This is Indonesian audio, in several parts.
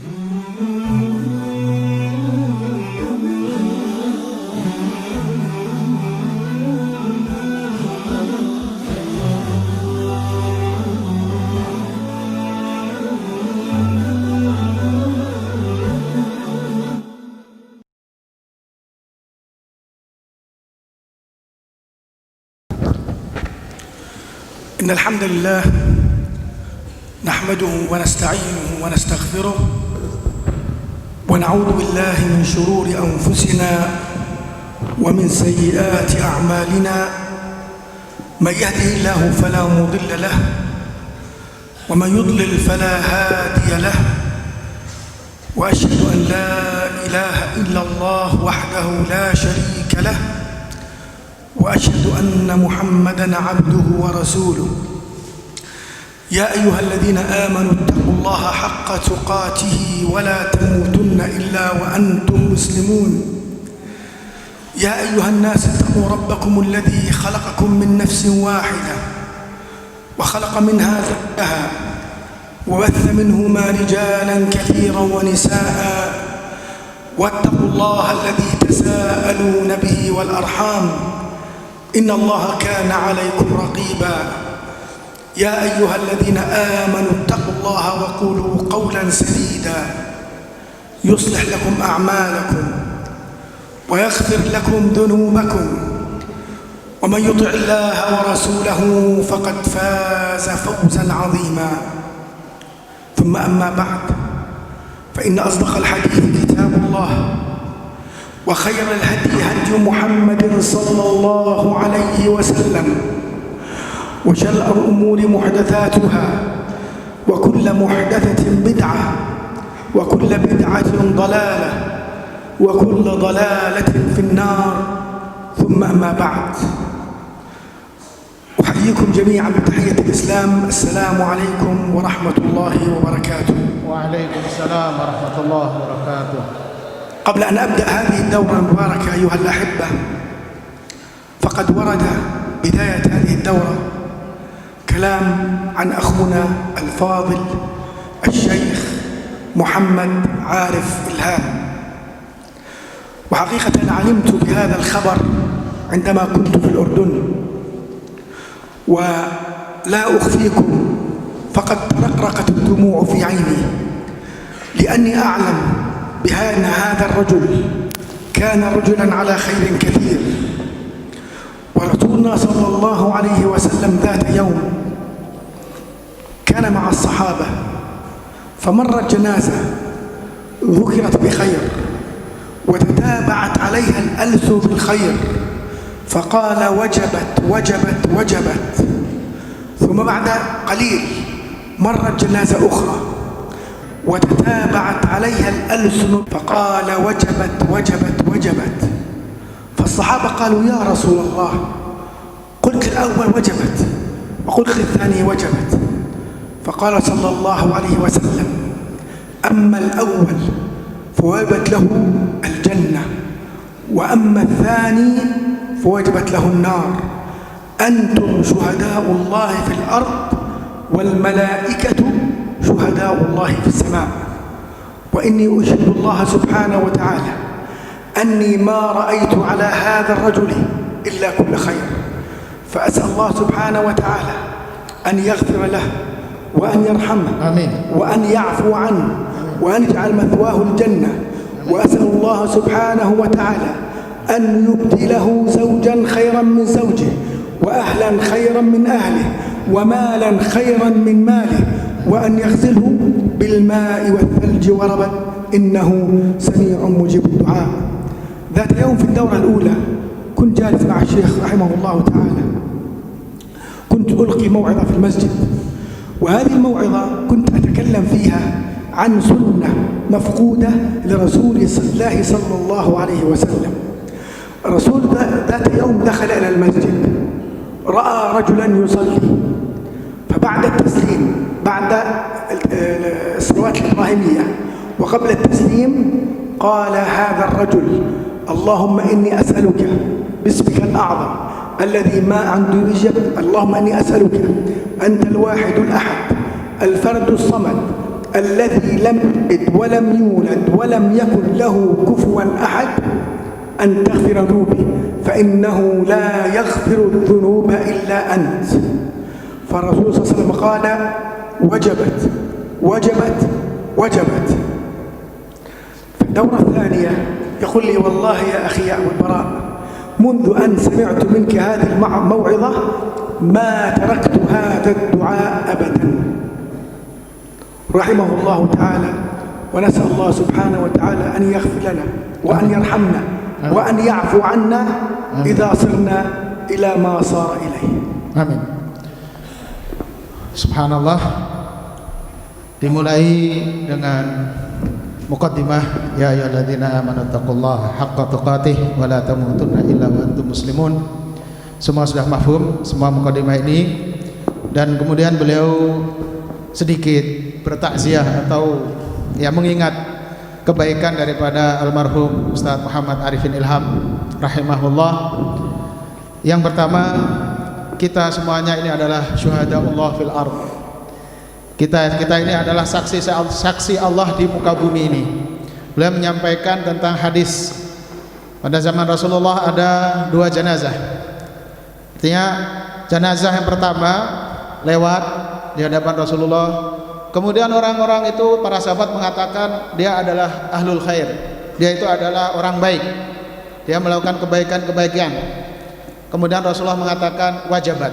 إن الحمد لله نحمده ونستعينه ونستغفره ونعوذ بالله من شرور أنفسنا ومن سيئات أعمالنا. من يهده الله فلا مضل له ومن يضلل فلا هادي له، وأشهد أن لا إله إلا الله وحده لا شريك له، وأشهد أن محمدًا عبده ورسوله. يا أيها الذين آمنوا اتقوا الله حق تقاته ولا تموتن إلا وأنتم مسلمون. يا أيها الناس اتقوا ربكم الذي خلقكم من نفس واحدة وخلق منها زوجها وبث منهما رجالا كثيرا ونساء، واتقوا الله الذي تساءلون به والأرحام إن الله كان عليكم رقيبا. يا أيها الذين آمنوا اتقوا الله وقولوا قولا سديدا يصلح لكم أعمالكم ويغفر لكم ذنوبكم، ومن يطع الله ورسوله فقد فاز فوزا عظيما. ثم أما بعد، فإن أصدق الحديث كتاب الله، وخير الهدي هدي محمد صلى الله عليه وسلم، وشر الأمور محدثاتها، وكل محدثة بدعة، وكل بدعة ضلالة، وكل ضلالة في النار. ثم أما بعد، أحييكم جميعا بتحية الإسلام. السلام عليكم ورحمة الله وبركاته. وعليكم السلام ورحمة الله وبركاته. قبل أن أبدأ هذه الدورة المباركة أيها الأحبة، فقد ورد بداية هذه الدورة كلام عن أخونا الفاضل الشيخ محمد عارف إلهام، وحقيقة علمت بهذا الخبر عندما كنت في الأردن، ولا أخفيكم فقد ترقرقت الدموع في عيني، لأني أعلم بأن هذا الرجل كان رجلا على خير كثير. ورسولنا صلى الله عليه وسلم ذات يوم كان مع الصحابة، فمرت جنازة ذكرت بخير وتتابعت عليها الألسن بالخير، فقال وجبت وجبت وجبت. ثم بعد قليل مرت جنازة أخرى وتتابعت عليها الألسن، فقال وجبت وجبت وجبت. فالصحابة قالوا يا رسول الله، قلت الأول وجبت وقلت الثاني وجبت. فقال صلى الله عليه وسلم أما الأول فوجبت له الجنة، وأما الثاني فوجبت له النار. أنتم شهداء الله في الأرض، والملائكة شهداء الله في السماء. وإني أشهد الله سبحانه وتعالى أني ما رأيت على هذا الرجل إلا كل خير، فأسأل الله سبحانه وتعالى أن يغفر له وأن يرحمه، آمين، وأن يعفو عنه، وأن يجعل مثواه الجنة. وأسأل الله سبحانه وتعالى أن يبدله زوجا خيرا من زوجه، وأهلا خيرا من أهله، ومالا خيرا من ماله، وأن يغسله بالماء والثلج وربد، إنه سميع مجيب الدعاء. ذات يوم في الدورة الأولى كنت جالس مع الشيخ رحمه الله تعالى، كنت ألقي موعظة في المسجد، وهذه الموعظة كنت أتكلم فيها عن سنة مفقودة لرسول الله صلى الله عليه وسلم. الرسول ذات يوم دخل إلى المسجد، رأى رجلا يصلي، فبعد التسليم، بعد الصلوات الإبراهيمية وقبل التسليم، قال هذا الرجل اللهم إني أسألك باسمك الأعظم الذي ما عنده رجب، اللهم إني أسألك أنت الواحد الأحد الفرد الصمد الذي لم يلد ولم يولد ولم يكن له كفوا أحد أن تغفر ذنوبي فإنه لا يغفر الذنوب إلا أنت. فالرسول صلى الله عليه وسلم قال وجبت وجبت وجبت. في الدورة الثانية يقول لي والله يا أخي يا أبو البراء منذ أن سمعت منك هذه الموعظة ما تركت هذا الدعاء أبدا. رحمه الله تعالى، ونسأل الله سبحانه وتعالى أن يغفر لنا وأن يرحمنا وأن يعفو عنا إذا صرنا إلى ما صار إليه. Amin. Subhanallah. Dimulai dengan muqaddimah, ya ayyuhalladzina amanu taqullaha haqqa tuqatih wa la tamutunna illa wa antum muslimun. Semua sudah mafhum semua muqaddimah ini, dan kemudian beliau sedikit bertakziah atau ya mengingat kebaikan daripada almarhum Ustaz Muhammad Arifin Ilham rahimahullah. Yang pertama, kita semuanya ini adalah syuhadaullah fil ardh. Kita ini adalah saksi Allah di muka bumi ini. Beliau menyampaikan tentang hadis pada zaman Rasulullah ada 2 jenazah. Artinya jenazah yang pertama lewat di hadapan Rasulullah. Kemudian orang-orang itu, para sahabat mengatakan dia adalah ahlul khair. Dia itu adalah orang baik. Dia melakukan kebaikan-kebaikan. Kemudian Rasulullah mengatakan wajabat.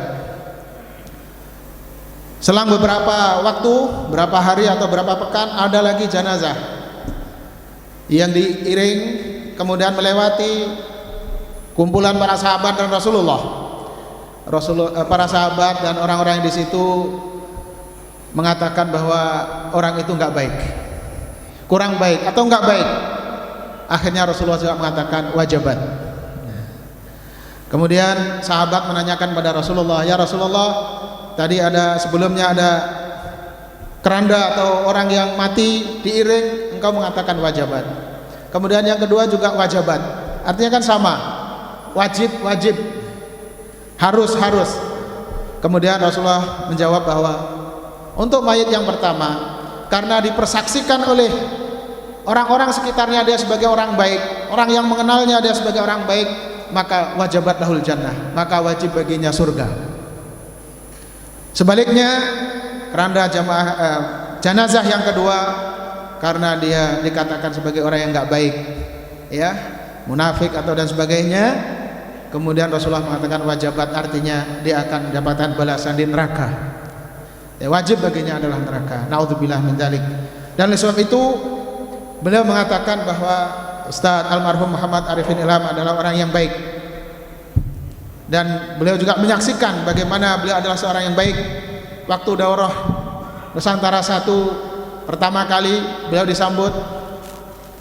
Selang beberapa waktu, berapa hari atau berapa pekan, ada lagi jenazah yang diiring kemudian melewati kumpulan para sahabat dan Rasulullah. Para sahabat dan orang-orang yang di situ mengatakan bahwa orang itu enggak baik, kurang baik atau enggak baik. Akhirnya Rasulullah juga mengatakan wajabat. Kemudian sahabat menanyakan pada Rasulullah, ya Rasulullah, tadi sebelumnya ada keranda atau orang yang mati diiring, engkau mengatakan wajabat. Kemudian yang kedua juga wajabat. Artinya kan sama, wajib, harus. Kemudian Rasulullah menjawab bahwa untuk mayit yang pertama, karena dipersaksikan oleh orang-orang sekitarnya dia sebagai orang baik, orang yang mengenalnya dia sebagai orang baik, maka wajabat lahul jannah, maka wajib baginya surga. Sebaliknya, keranda jenazah yang kedua, karena dia dikatakan sebagai orang yang enggak baik, ya, munafik atau dan sebagainya, kemudian Rasulullah mengatakan wajabat, artinya dia akan mendapatkan balasan di neraka. Ya, wajib baginya adalah neraka. Naudzubillah min dzalik. Dan oleh sebab itu beliau mengatakan bahwa Ustaz almarhum Muhammad Arifin Ilham adalah orang yang baik. Dan beliau juga menyaksikan bagaimana beliau adalah seorang yang baik. Waktu daurah Nusantara 1 pertama kali beliau disambut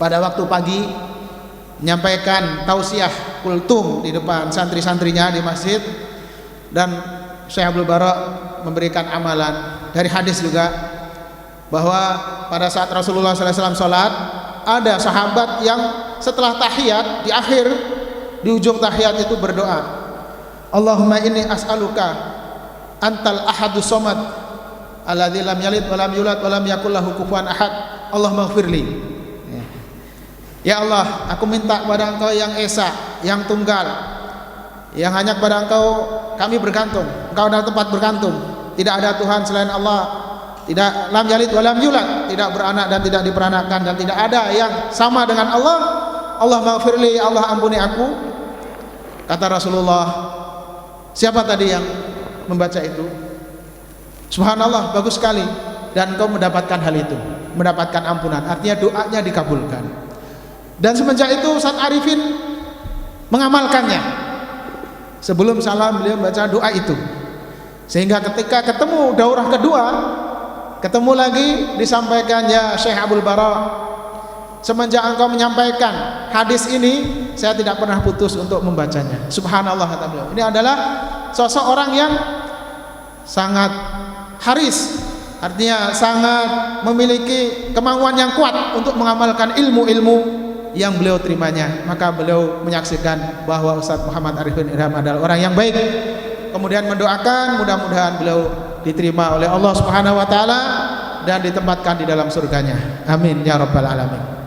pada waktu pagi, menyampaikan tausiah kultum di depan santri-santrinya di masjid, dan Syekh Abdul Barak memberikan amalan dari hadis juga bahwa pada saat Rasulullah SAW sholat, ada sahabat yang setelah tahiyat di akhir, di ujung tahiyat itu berdoa, Allahumma inni as'aluka antal ahadus somad alladzi lam yalid wa lam yulad wa lam yakul lahu kufuwan ahad, Allahumma ighfirli. Ya Allah, aku minta kepada Engkau yang esa, yang tunggal, yang hanya kepada Engkau kami bergantung. Engkau adalah tempat bergantung. Tidak ada Tuhan selain Allah. Tidak lam yalid wa lam yulad, tidak beranak dan tidak diperanakkan, dan tidak ada yang sama dengan Allah. Allahumma ighfirli, Allah ampuni aku. Kata Rasulullah, siapa tadi yang membaca itu? Subhanallah, bagus sekali. Dan kau mendapatkan hal itu, mendapatkan ampunan. Artinya doanya dikabulkan. Dan semenjak itu Ustaz Arifin mengamalkannya. Sebelum salam beliau membaca doa itu. Sehingga ketika ketemu daurah kedua, ketemu lagi disampaikan, ya Syekh Abdul Barak, semenjak engkau menyampaikan hadis ini, saya tidak pernah putus untuk membacanya. Subhanallah, kata beliau. Ini adalah sosok orang yang sangat haris, artinya sangat memiliki kemauan yang kuat untuk mengamalkan ilmu-ilmu yang beliau terimanya. Maka beliau menyaksikan bahwa Ustaz Muhammad Arifin Ilham adalah orang yang baik. Kemudian mendoakan mudah-mudahan beliau diterima oleh Allah Subhanahu wa taala dan ditempatkan di dalam surganya. Amin ya rabbal alamin.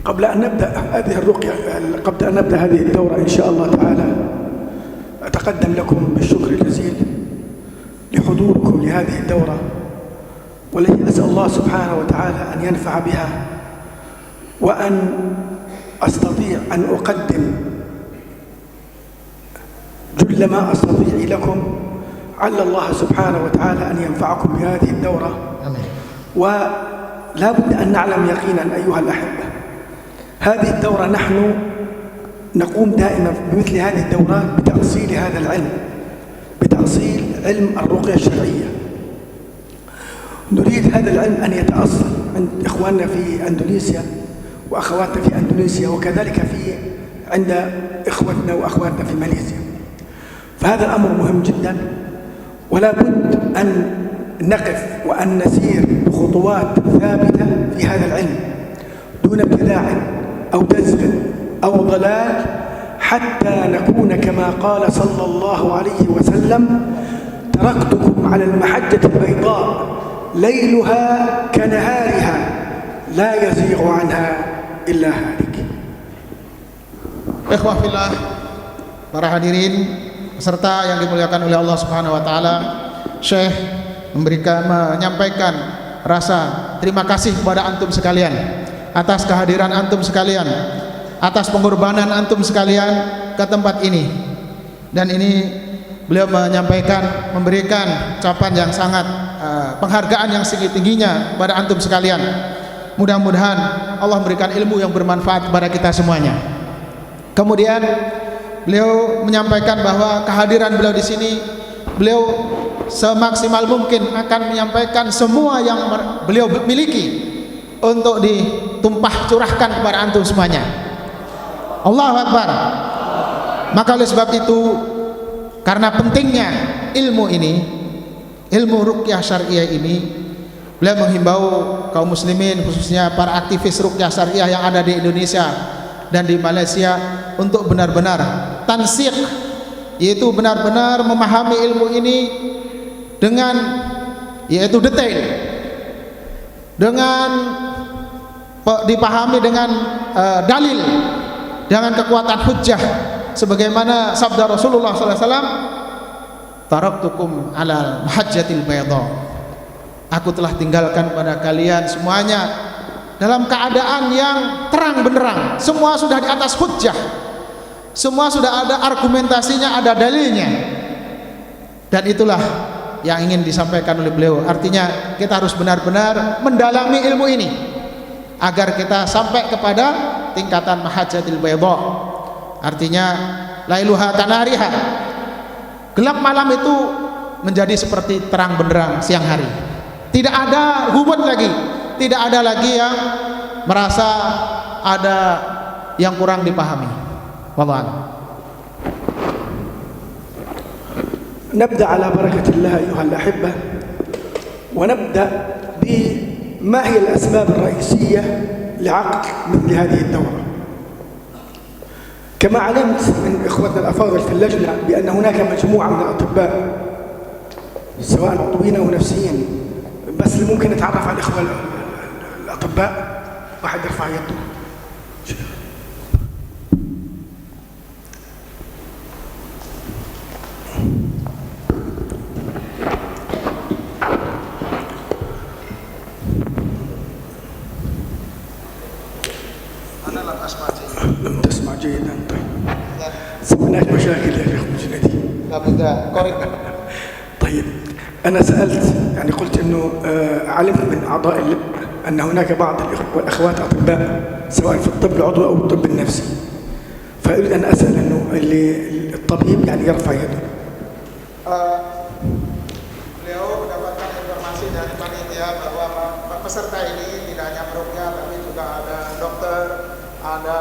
قبل أن نبدأ هذه الرقية، قبل أن نبدأ هذه الدورة إن شاء الله تعالى، أتقدم لكم بالشكر الجزيل لحضوركم لهذه الدورة، والتي أسأل الله سبحانه وتعالى أن ينفع بها، وأن أستطيع أن أقدم جل ما أستطيع لكم، على الله سبحانه وتعالى أن ينفعكم بهذه الدورة. آمين. ولا بد أن نعلم يقينا أيها الأحبة، هذه الدورة نحن نقوم دائما بمثل هذه الدورات بتأصيل هذا العلم، بتأصيل علم الرقية الشرعية. نريد هذا العلم أن يتأصل عند إخواننا في أندونيسيا وأخواتنا في أندونيسيا، وكذلك عند إخوتنا وأخواتنا في ماليزيا. فهذا الأمر مهم جدا، ولا بد أن نقف وأن نسير بخطوات ثابتة في هذا العلم دون ابتداع أو دزغ أو ضلال، حتى نكون كما قال صلى الله عليه وسلم: تركتكم على المحجة البيضاء ليلها كنهارها لا يزيغ عنها إلا هالك. Ikhwah fillah, para hadirin peserta yang dimuliakan oleh Allah Subhanahu wa taala, Syekh menyampaikan rasa terima kasih kepada antum sekalian atas kehadiran antum sekalian, atas pengorbanan antum sekalian ke tempat ini. Dan ini beliau menyampaikan, memberikan ucapan yang sangat penghargaan yang tinggi-tingginya kepada antum sekalian. Mudah-mudahan Allah memberikan ilmu yang bermanfaat kepada kita semuanya. Kemudian beliau menyampaikan bahwa kehadiran beliau di sini, beliau semaksimal mungkin akan menyampaikan semua yang beliau miliki untuk ditumpah curahkan kepada antum semuanya. Allahu Akbar. Maka oleh sebab itu, karena pentingnya ilmu ini, ilmu ruqyah syariah ini, beliau menghimbau kaum muslimin, khususnya para aktivis ruqyah syariah yang ada di Indonesia dan di Malaysia, untuk benar-benar tansik, yaitu benar-benar memahami ilmu ini dengan yaitu detail, dengan dipahami dengan dalil, dengan kekuatan hujjah, sebagaimana sabda Rasulullah SAW, taraktukum ala mahajjatil bayda, aku telah tinggalkan pada kalian semuanya dalam keadaan yang terang benderang, semua sudah di atas hujjah, semua sudah ada argumentasinya, ada dalilnya. Dan itulah yang ingin disampaikan oleh beliau. Artinya kita harus benar-benar mendalami ilmu ini agar kita sampai kepada tingkatan mahajjatil bayda. Artinya lailuha kanariha, gelap malam itu menjadi seperti terang benderang siang hari. Tidak ada gumut lagi, tidak ada lagi yang merasa ada yang kurang dipahami. Wallahu a'lam. نبدأ على بركة الله أيها الأحبة، ونبدأ بما هي الأسباب الرئيسية لعقد مثل هذه الدورة. كما علمت من إخوتنا الأفاضل في اللجنة بأن هناك مجموعة من الأطباء سواء عضويين أو نفسيين، بس اللي ممكن نتعرف على الإخوة الأطباء، واحد يرفع يده. لم تسمع جيدا. طيب سمعناك مشاكل يا شيخ مجندي. لابد قريب. طيب أنا سألت، يعني قلت إنه علمت من أعضاء اللب أن هناك بعض الإخوة والأخوات أطباء سواء في الطب العضوي أو الطب النفسي، فأريد أن أسأل إنه الطبيب يعني يرفع يده. Beliau mendapatkan informasi dari panitia bahwa peserta ini tidak hanya peruqyah tapi juga ada dokter, ada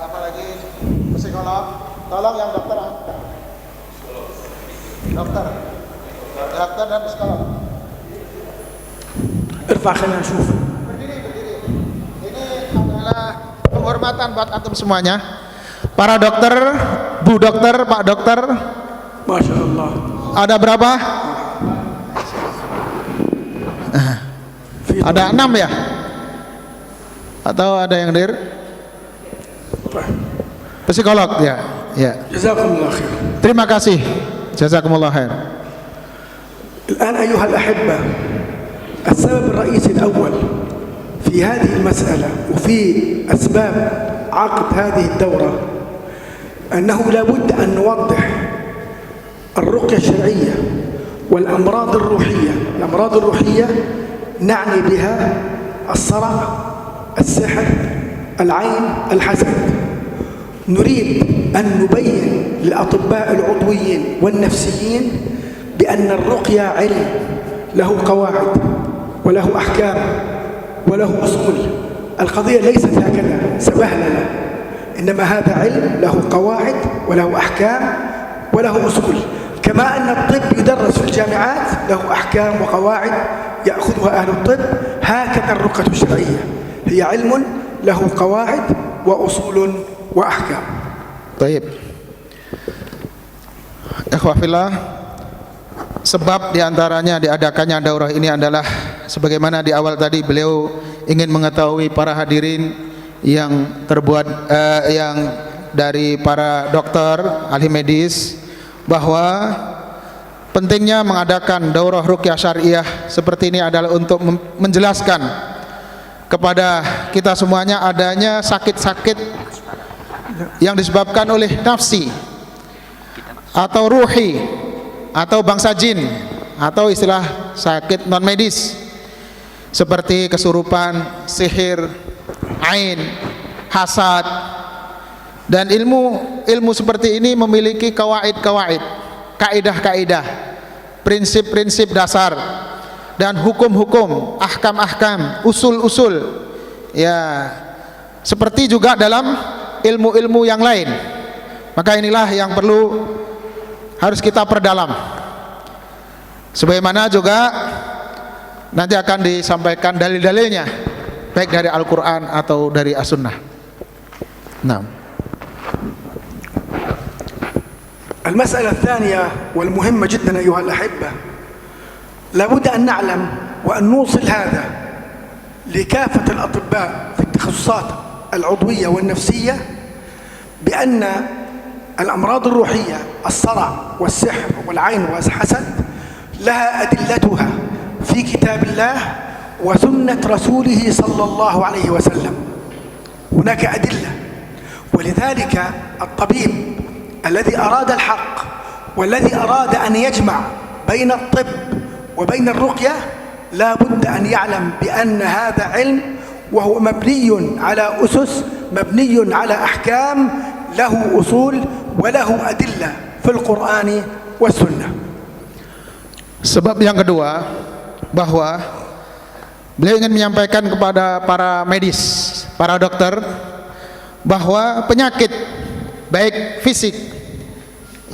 apa lagi, psikolog. Tolong yang dokter, dokter dan psikolog. ارفع خلينا نشوف. Berdiri. Ini adalah penghormatan buat antum semuanya. Para dokter, Bu Dokter, Pak Dokter, Masya Allah. Ada berapa? Ada 6 ya? Atau ada yang dir? Psikolog ya. Ya. Jazakumullah khair. Terima kasih. Jazakumullah khair. الآن أيها الأحبة، السبب الرئيسي الأول في هذه المسألة وفي أسباب عقد هذه الدورة أنه لا بد أن نوضح الرقية الشرعية والأمراض الروحية. الأمراض الروحية نعني بها الصرع، السحر، العين، الحسد. نريد أن نبين للأطباء العضويين والنفسيين بأن الرقية علم له قواعد وله أحكام وله أصول. القضية ليست هكذا سبهللة، إنما هذا علم له قواعد وله أحكام وله أصول، كما أن الطب يدرس في الجامعات له أحكام وقواعد يأخذها أهل الطب. هكذا الرقية الشرعية هي علم له قواعد وأصول وأحكام. Baik. Ikhwah fillah, sebab diantaranya diadakannya daurah ini adalah sebagaimana di awal tadi beliau ingin mengetahui para hadirin yang yang dari para dokter ahli medis bahwa pentingnya mengadakan daurah ruqyah syariah seperti ini adalah untuk menjelaskan kepada kita semuanya adanya sakit-sakit yang disebabkan oleh nafsi atau ruhi atau bangsa jin atau istilah sakit non medis seperti kesurupan, sihir, ain, hasad. Dan ilmu seperti ini memiliki kawaid-kawaid, kaidah-kaidah, prinsip-prinsip dasar dan hukum-hukum, ahkam-ahkam, usul-usul. Ya, seperti juga dalam ilmu-ilmu yang lain. Maka inilah yang perlu harus kita perdalam. Sebagaimana juga nanti akan disampaikan dalil-dalilnya baik dari Al-Qur'an atau dari As-Sunnah. Nah. المسألة الثانية والمهمة جدا أيها الأحبة، لابد أن نعلم وأن نوصل هذا لكافة الأطباء في التخصصات العضوية والنفسية بأن الأمراض الروحية الصرع والسحر والعين والحسد لها أدلتها في كتاب الله وسنة رسوله صلى الله عليه وسلم. هناك أدلة، ولذلك الطبيب الذي أراد الحق والذي أراد أن يجمع بين الطب وبين الرقية لا بد أن يعلم بأن هذا علم وهو مبني على أسس، مبني على أحكام، له أصول وله أدلة في القرآن والسنة. Sebab yang kedua, bahwa beliau ingin menyampaikan kepada para medis, para dokter, bahwa penyakit baik fisik,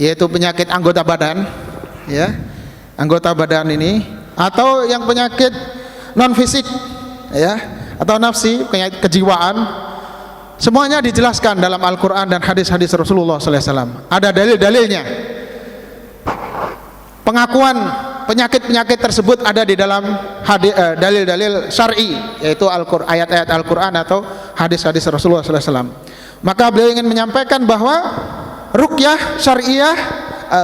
yaitu penyakit anggota badan, ya, anggota badan ini, atau yang penyakit non fisik, ya, atau nafsi, penyakit kejiwaan, semuanya dijelaskan dalam Al-Quran dan hadis-hadis Rasulullah SAW. Ada dalil-dalilnya. Pengakuan penyakit-penyakit tersebut ada di dalam dalil-dalil syar'i, yaitu ayat-ayat Al-Quran atau hadis-hadis Rasulullah SAW. Maka beliau ingin menyampaikan bahwa ruqyah syariah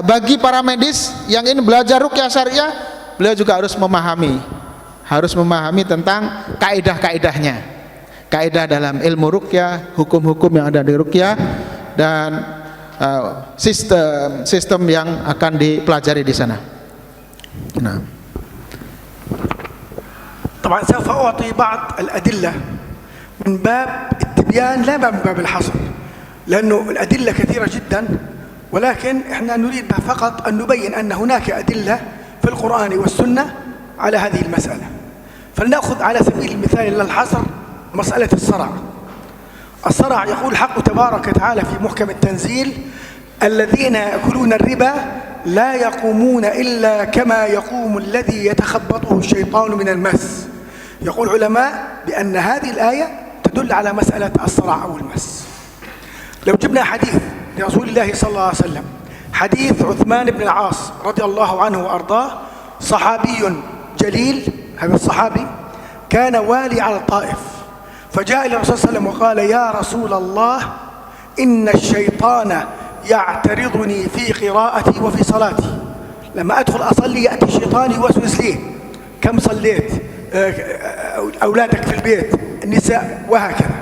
bagi para medis yang ingin belajar ruqyah syariah, beliau juga harus memahami tentang kaidah-kaidahnya, kaidah dalam ilmu ruqyah, hukum-hukum yang ada di ruqyah, dan sistem yang akan dipelajari di sana. Nah, طبعا سوف أعطي بعض الأدلة من باب التبيان لا من باب الحصر، لأنه الأدلة كثيرة جدا، ولكن إحنا نريد فقط أن نبين أن هناك أدلة في القرآن والسنة على هذه المسألة. فلنأخذ على سبيل المثال للحصر مسألة الصرع. الصرع يقول الحق تبارك وتعالى في محكم التنزيل: الذين يأكلون الربا لا يقومون إلا كما يقوم الذي يتخبطه الشيطان من المس. يقول العلماء بأن هذه الآية تدل على مسألة الصرع أو المس. لو جبنا حديث لرسول الله صلى الله عليه وسلم حديث عثمان بن العاص رضي الله عنه وأرضاه، صحابي جليل. هذا الصحابي كان والي على الطائف، فجاء إلى الرسول صلى الله عليه وسلم وقال: يا رسول الله، إن الشيطان يعترضني في قراءتي وفي صلاتي. لما أدخل أصلي يأتي الشيطان يوسوس لي: كم صليت؟ أولادك في البيت، النساء، وهكذا.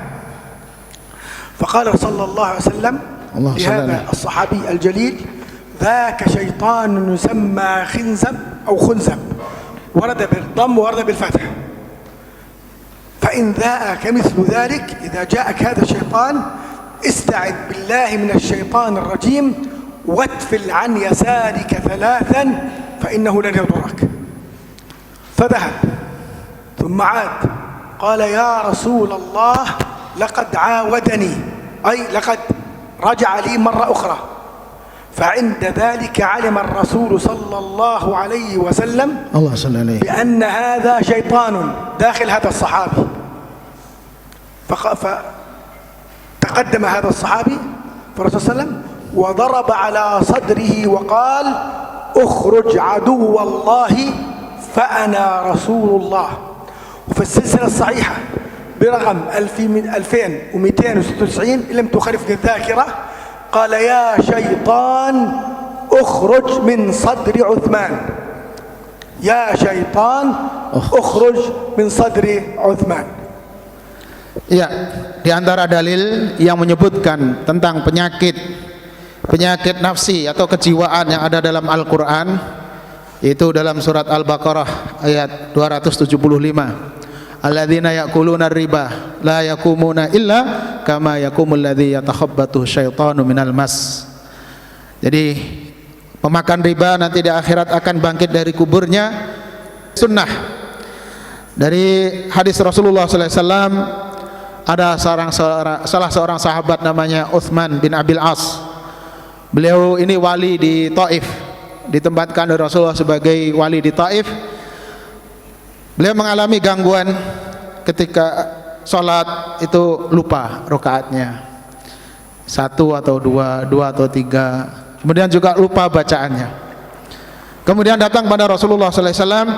فقال صلى الله عليه وسلم لهذا الصحابي الجليل: ذاك شيطان يسمى خنزب أو خنزب، ورد بالضم وورد بالفتح. فإن ذاك مثل ذلك، إذا جاءك هذا الشيطان استعذ بالله من الشيطان الرجيم واتفل عن يسارك 3 فإنه لن يضرك. فذهب ثم عاد قال: يا رسول الله، لقد عاودني، أي لقد رجع لي مرة أخرى. فعند ذلك علم الرسول صلى الله عليه وسلم بأن هذا شيطان داخل هذا الصحابي. فتقدم هذا الصحابي فالرسول صلى الله عليه وسلم وضرب على صدره وقال: اخرج عدو الله فأنا رسول الله. وفي السلسلة الصحيحة برقم 2296 إن لم تخالفني الذاكرة، قال: يا شيطان اخرج من صدر عثمان، يا شيطان اخرج من صدر عثمان. Ya, di antara dalil yang menyebutkan tentang penyakit nafsi atau kejiwaan yang ada dalam Al-Quran, itu dalam surat Al-Baqarah ayat 275. Alladzina ya'kuluna riba la yakumuna illa kama yakumul ladzi yatakhabbathu syaitanu minal mas. Jadi pemakan riba nanti di akhirat akan bangkit dari kuburnya. Sunnah dari hadis Rasulullah sallallahu alaihi wasallam, ada salah seorang sahabat namanya Utsman bin Abil As. Beliau ini wali di Taif, ditempatkan oleh Rasulullah sebagai wali di Taif. Beliau mengalami gangguan ketika sholat, itu lupa rakaatnya, 1 atau 2 atau 3, kemudian juga lupa bacaannya. Kemudian datang pada Rasulullah sallallahu alaihi wasallam.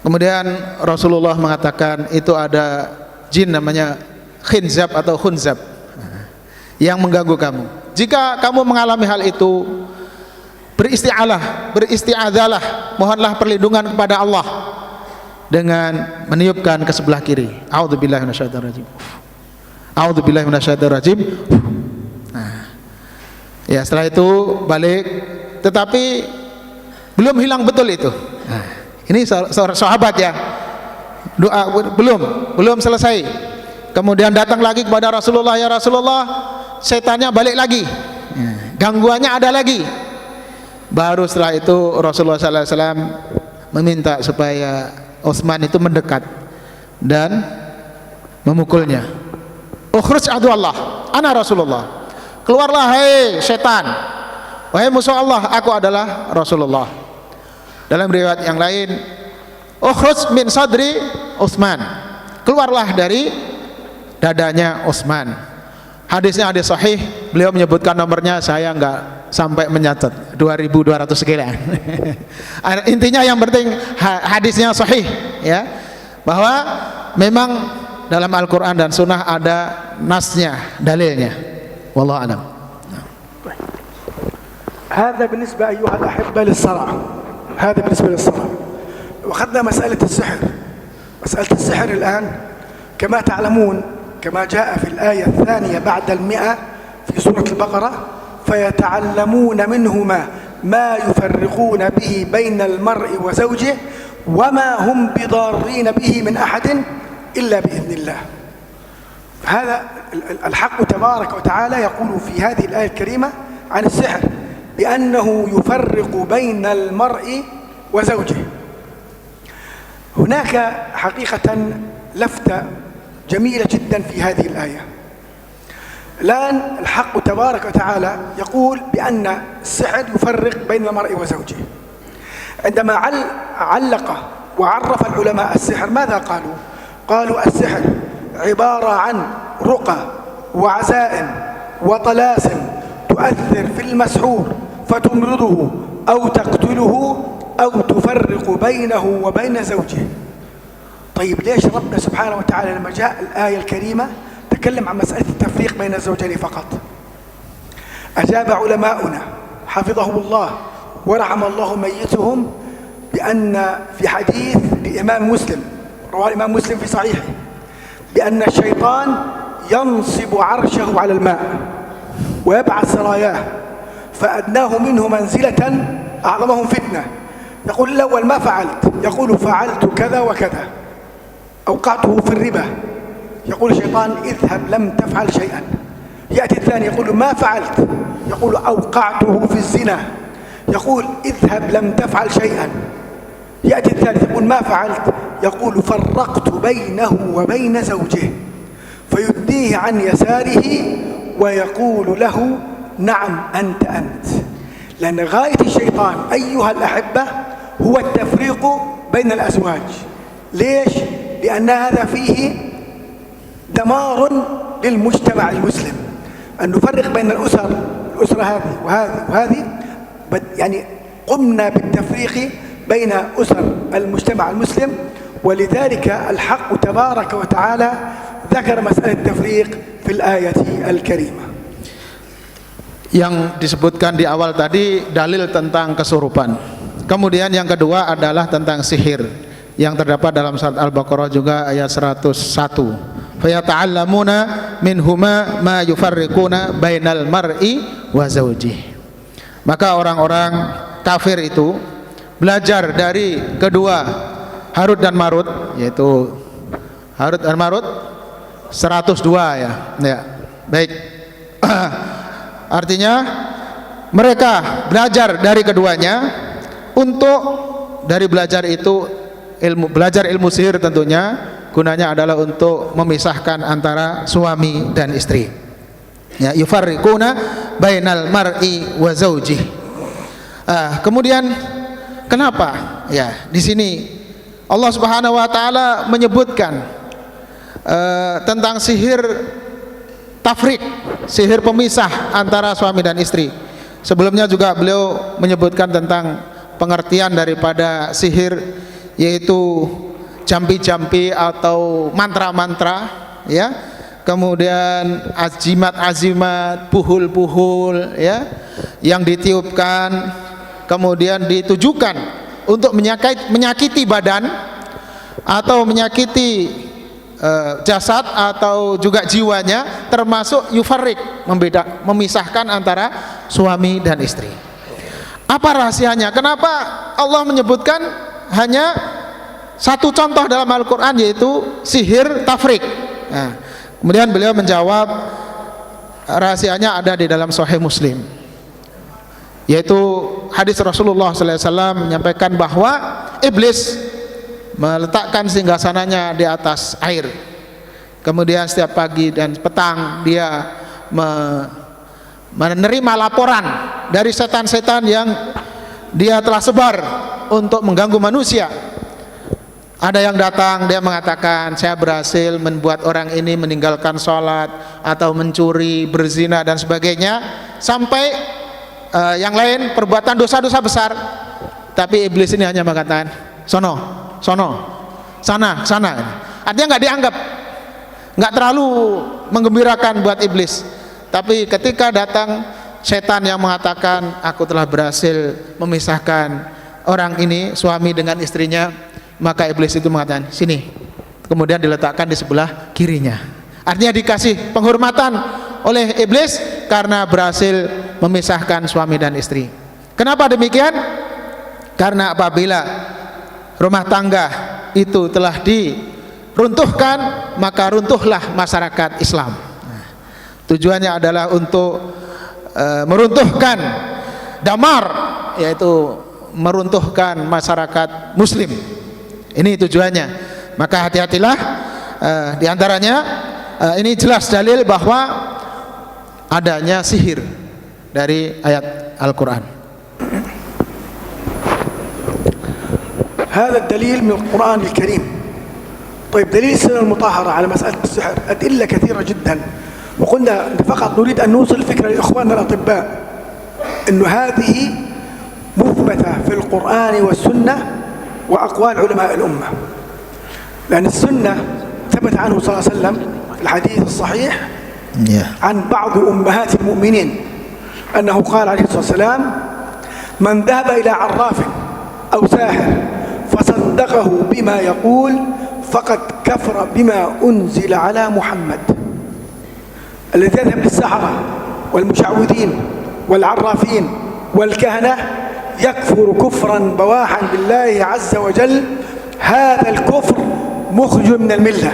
Kemudian Rasulullah mengatakan, itu ada jin namanya khinzab atau khunzab yang mengganggu kamu. Jika kamu mengalami hal itu, beristi'adzalah, mohonlah perlindungan kepada Allah dengan meniupkan ke sebelah kiri. A'udzubillahi minasyaitonir rajim. A'udzubillahi minasyaitonir rajim. Nah, ya, setelah itu balik, tetapi belum hilang betul itu. Nah, ini seorang sahabat ya. Doa belum selesai. Kemudian datang lagi kepada Rasulullah: ya Rasulullah, setannya balik lagi, gangguannya ada lagi. Baru setelah itu Rasulullah sallallahu alaihi wasallam meminta supaya Utsman itu mendekat dan memukulnya. Ukhruj adu Allah, ana Rasulullah. Keluarlah hai setan, wahai musuh Allah, aku adalah Rasulullah. Dalam riwayat yang lain, ukhruj min sadri Utsman, keluarlah dari dadanya Utsman. Hadisnya hadis sahih, beliau menyebutkan nomornya, saya enggak sampai mencatat, 2200 sekian. Intinya yang penting hadisnya sahih ya, bahwa memang dalam Al-Quran dan Sunnah ada nasnya, dalilnya. Wallahu a'lam. هذا بالنسبة أيها الأحبة للصلاة. هذا بالنسبة للصلاة. وأخذنا مسألة السحر. مسألة السحر الآن كما تعلمون، كما جاء في الآية 2 بعد 100 في سورة البقرة: فيتعلمون منهما ما يفرقون به بين المرء وزوجه وما هم بضارين به من أحد إلا بإذن الله. هذا الحق تبارك وتعالى يقول في هذه الآية الكريمة عن السحر بأنه يفرق بين المرء وزوجه. هناك حقيقة لفتة جميلة جدا في هذه الآية. الآن الحق تبارك وتعالى يقول بأن السحر يفرق بين المرء وزوجه. عندما علق وعرف العلماء السحر ماذا قالوا؟ قالوا السحر عبارة عن رقى وعزائم وطلاسم تؤثر في المسحور فتمرضه أو تقتله أو تفرق بينه وبين زوجه. طيب ليش ربنا سبحانه وتعالى لما جاء الآية الكريمة تكلم عن مسألة التفريق بين الزوجين فقط؟ أجاب علماؤنا حفظهم الله ورحم الله ميتهم بأن في حديث لإمام مسلم رواه الإمام مسلم في صحيحه بأن الشيطان ينصب عرشه على الماء ويبعث سراياه، فأدناه منه منزلة أعظمهم فتنة. يقول الأول ما فعلت، يقول فعلت كذا وكذا، أوقعته في الربا، يقول الشيطان اذهب لم تفعل شيئا. يأتي الثاني يقول ما فعلت، يقول أوقعته في الزنا، يقول اذهب لم تفعل شيئا. يأتي الثالث يقول ما فعلت، يقول فرقت بينه وبين زوجه، فيدنيه عن يساره ويقول له نعم أنت. لأن غاية الشيطان أيها الأحبة هو التفريق بين الأزواج. ليش؟ لأن هذا فيه دمار للمجتمع المسلم، أن نفرق بين الأسرة هذه وهذه وهذه، يعني قمنا بالتفريق بين أسر المجتمع المسلم. ولذلك الحق تبارك وتعالى ذكر مسألة التفريق في الآية الكريمة. Yang disebutkan di awal tadi dalil tentang kesurupan. Kemudian yang kedua adalah tentang sihir yang terdapat dalam surat Al-Baqarah juga ayat 101. Fayata'allamuna minhuma ma yufarriquna bainal mar'i wa zawjih. Maka orang-orang kafir itu belajar dari kedua Harut dan Marut, yaitu Harut dan Marut 102 ya. Baik. Artinya mereka belajar dari keduanya untuk dari belajar itu belajar ilmu sihir tentunya gunanya adalah untuk memisahkan antara suami dan istri. Ya, yufarriquna bainal mar'i wa zaujih. Kemudian kenapa? Ya, di sini Allah Subhanahu wa taala menyebutkan tentang sihir tafrik, sihir pemisah antara suami dan istri. Sebelumnya juga beliau menyebutkan tentang pengertian daripada sihir, yaitu jampi-jampi atau mantra-mantra, ya. Kemudian azimat-azimat, puhul-puhul, ya, yang ditiupkan kemudian ditujukan untuk menyakiti badan atau menyakiti jasad atau juga jiwanya, termasuk yufarrik, memisahkan antara suami dan istri. Apa rahasianya? Kenapa Allah menyebutkan hanya satu contoh dalam Al-Quran, yaitu sihir tafrik? Nah, kemudian beliau menjawab rahasianya ada di dalam Sahih Muslim, yaitu hadis Rasulullah SAW menyampaikan bahwa iblis meletakkan singgasananya di atas air. Kemudian setiap pagi dan petang dia menerima laporan dari setan-setan yang dia telah sebar untuk mengganggu manusia. Ada yang datang, dia mengatakan saya berhasil membuat orang ini meninggalkan sholat atau mencuri, berzina dan sebagainya, sampai yang lain perbuatan dosa-dosa besar. Tapi iblis ini hanya mengatakan sono, sana. Artinya nggak dianggap, nggak terlalu menggembirakan buat iblis. Tapi ketika datang setan yang mengatakan aku telah berhasil memisahkan orang ini, suami dengan istrinya, maka iblis itu mengatakan sini, kemudian diletakkan di sebelah kirinya. Artinya dikasih penghormatan oleh iblis karena berhasil memisahkan suami dan istri. Kenapa demikian? Karena apabila rumah tangga itu telah diruntuhkan, maka runtuhlah masyarakat Islam. Tujuannya adalah untuk meruntuhkan damar, yaitu meruntuhkan masyarakat Muslim. Ini tujuannya. Maka hati-hatilah. Diantaranya ini jelas dalil bahwa adanya sihir dari ayat Al-Quran. هذا الدليل من القرآن الكريم. طيب دليل السنة المطهرة على مسألة السحر أدلة كثيرة جدا، وقلنا فقط نريد أن نوصل الفكرة لإخواننا الأطباء أن هذه مثبتة في القرآن والسنة وأقوال علماء الأمة، لأن السنة ثبت عنه صلى الله عليه وسلم في الحديث الصحيح عن بعض أمهات المؤمنين أنه قال عليه الصلاة والسلام: من ذهب إلى عراف أو ساحر فصدقه بما يقول فقد كفر بما أنزل على محمد. الذي يذهب للسحرة والمشعوذين والعرافين والكهنة يكفر كفرا بواحا بالله عز وجل، هذا الكفر مخرج من الملة.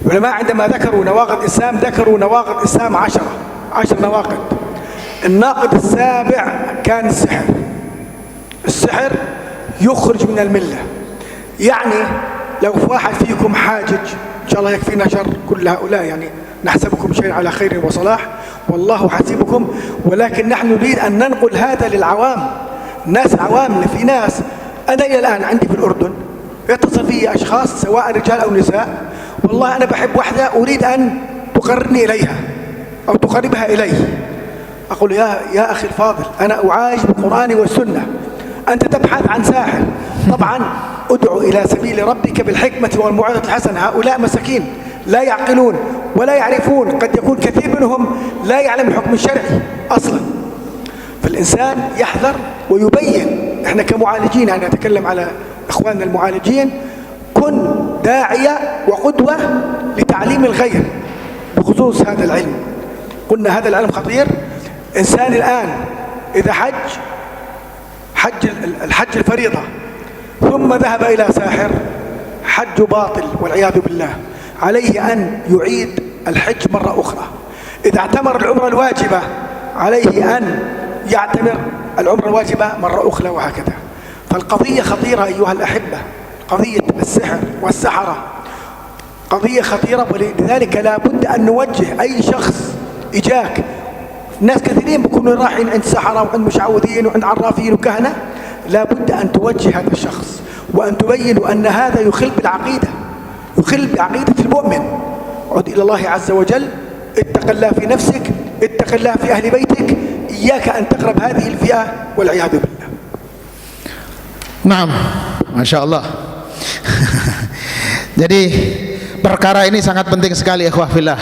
العلماء عندما ذكروا نواقض الإسلام ذكروا نواقض الإسلام 10 نواقض. الناقض السابع كان السحر. السحر يخرج من الملة، يعني لو واحد فيكم حاجج، إن شاء الله يكفينا شر كل هؤلاء، يعني نحسبكم شيئا على خير وصلاح والله حسيبكم، ولكن نحن نريد أن ننقل هذا للعوام، الناس عوام. في ناس أنا إلى الآن عندي في الأردن يتصل في أشخاص سواء رجال أو نساء: والله أنا بحب واحدة أريد أن تقربني إليها أو تقربها إلي. أقول: يا أخي الفاضل، أنا أعايش بالقرآن والسنة، أنت تبحث عن ساحر. طبعا ادعو إلى سبيل ربك بالحكمة والموعظة الحسنة. هؤلاء مساكين لا يعقلون ولا يعرفون، قد يكون كثير منهم لا يعلم الحكم الشرعي أصلا. فالإنسان يحذر ويبين. إحنا كمعالجين، أنا أتكلم على إخواننا المعالجين، كن داعية وقدوة لتعليم الغير بخصوص هذا العلم. قلنا هذا العلم خطير. إنسان الآن إذا الحج الفريضة ثم ذهب إلى ساحر، حج باطل والعياذ بالله، عليه أن يعيد الحج مرة أخرى. إذا اعتمر العمرة الواجبة عليه أن يعتمر العمرة الواجبة مرة أخرى، وهكذا. فالقضية خطيرة أيها الأحبة، قضية السحر والسحرة قضية خطيرة، ولذلك لا بد أن نوجه أي شخص إجاك. ناس كثيرين بيكونوا رايحين عند سحرة وعند مشعوذين وعند عرافين وكهنة، لا بد أن توجه هذا الشخص وأن تبين أن هذا يخل بالعقيدة، يخل بعقيدة المؤمن. عد إلى الله عز وجل، اتق الله في نفسك، اتق الله في أهل بيتك، إياك أن تقرب هذه الفئة والعياذ بالله. Naam, Masya Allah. Jadi perkara ini sangat penting sekali, ikhwah fillah.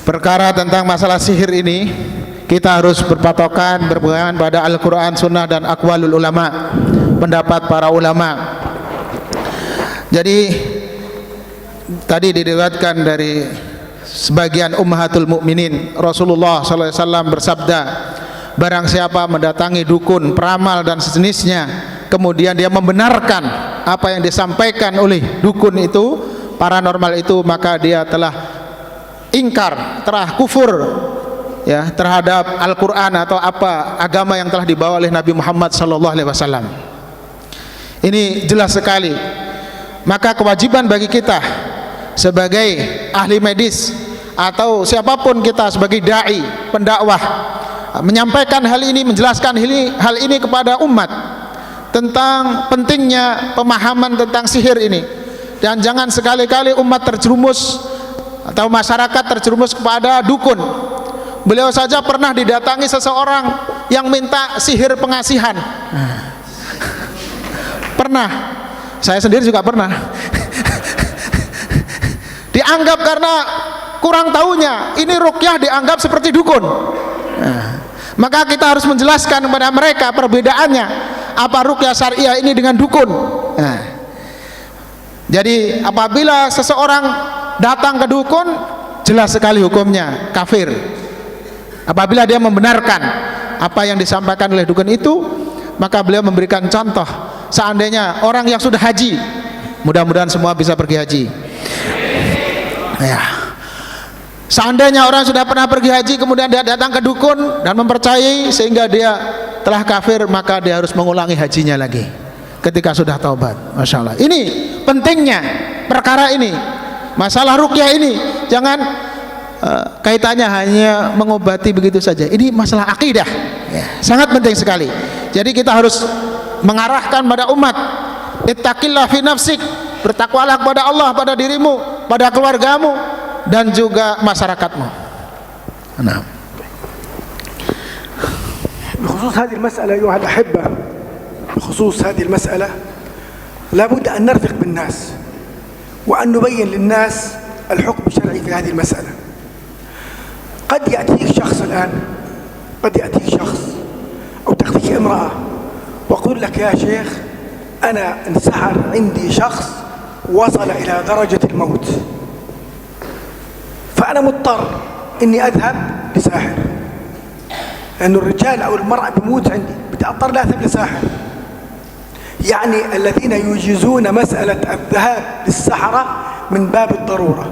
Perkara tentang masalah sihir ini kita harus berpatokan, berpegangan pada Al-Quran, Sunnah, dan aqwalul ulama, pendapat para ulama. Jadi tadi diriwayatkan dari sebagian ummahatul mukminin, Rasulullah SAW bersabda, barang siapa mendatangi dukun, peramal dan sejenisnya, kemudian dia membenarkan apa yang disampaikan oleh dukun itu, paranormal itu, maka dia telah ingkar, telah kufur ya terhadap Al-Quran atau apa agama yang telah dibawa oleh Nabi Muhammad SAW. Ini jelas sekali. Maka kewajiban bagi kita sebagai ahli medis atau siapapun kita sebagai dai, pendakwah, menyampaikan hal ini, menjelaskan hal ini kepada umat tentang pentingnya pemahaman tentang sihir ini. Dan jangan sekali-kali umat terjerumus atau masyarakat terjerumus kepada dukun. Beliau saja pernah didatangi seseorang yang minta sihir pengasihan. Pernah, saya sendiri juga pernah. Dianggap karena kurang tahunya, ini ruqyah dianggap seperti dukun. Maka kita harus menjelaskan kepada mereka perbedaannya, apa ruqyah syariah ini dengan dukun. Jadi apabila seseorang datang ke dukun, jelas sekali hukumnya kafir. Apabila dia membenarkan apa yang disampaikan oleh dukun itu, maka beliau memberikan contoh. Seandainya orang yang sudah haji, mudah-mudahan semua bisa pergi haji ya. Seandainya orang sudah pernah pergi haji, kemudian dia datang ke dukun dan mempercayai sehingga dia telah kafir, maka dia harus mengulangi hajinya lagi ketika sudah taubat. Masya Allah. Ini pentingnya perkara ini, masalah ruqyah ini. Jangan kaitannya hanya mengobati begitu saja. Ini masalah akidah ya, sangat penting sekali. Jadi kita harus mengarahkan pada umat, ittaqillah fi nafsik, bertakwalah kepada Allah pada dirimu, pada keluargamu, dan juga masyarakatmu. Nah. بخصوص هذه المسألة أيها الأحبة، بخصوص هذه المسألة لابد أن نرفق بالناس وأن نبين للناس الحكم الشرعي في هذه المسألة. قد يأتيك شخص الآن، قد يأتيك شخص أو تأتيك امرأة وأقول لك يا شيخ أنا انسحر عندي شخص وصل إلى درجة الموت، فأنا مضطر إني أذهب لساحر، لأن الرجال أو المرأة بموت عندي، بتأضطر لا أذهب لساحر. يعني الذين يجيزون مسألة الذهاب للسحرة من باب الضرورة،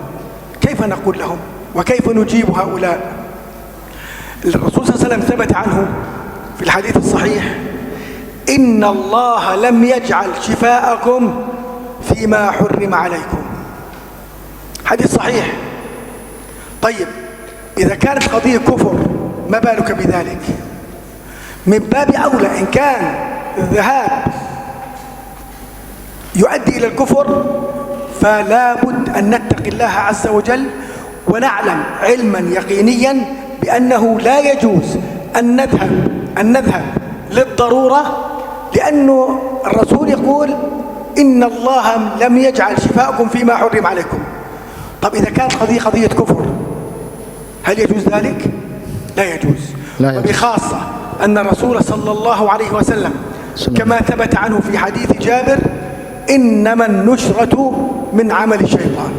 كيف نقول لهم وكيف نجيب هؤلاء؟ الرسول صلى الله عليه وسلم ثبت عنه في الحديث الصحيح: إن الله لم يجعل شفاءكم فيما حرم عليكم. حديث صحيح. طيب إذا كانت قضية كفر ما بالك بذلك؟ من باب أولى إن كان الذهاب يؤدي إلى الكفر فلا بد أن نتقي الله عز وجل ونعلم علما يقينيا بأنه لا يجوز أن نذهب للضرورة، لأنه الرسول يقول إن الله لم يجعل شفاءكم فيما حرم عليكم. طب إذا كانت قضية كفر هل يجوز ذلك؟ لا يجوز. وبخاصة أن الرسول صلى الله عليه وسلم كما ثبت عنه في حديث جابر: إنما النشرة من عمل الشيطان.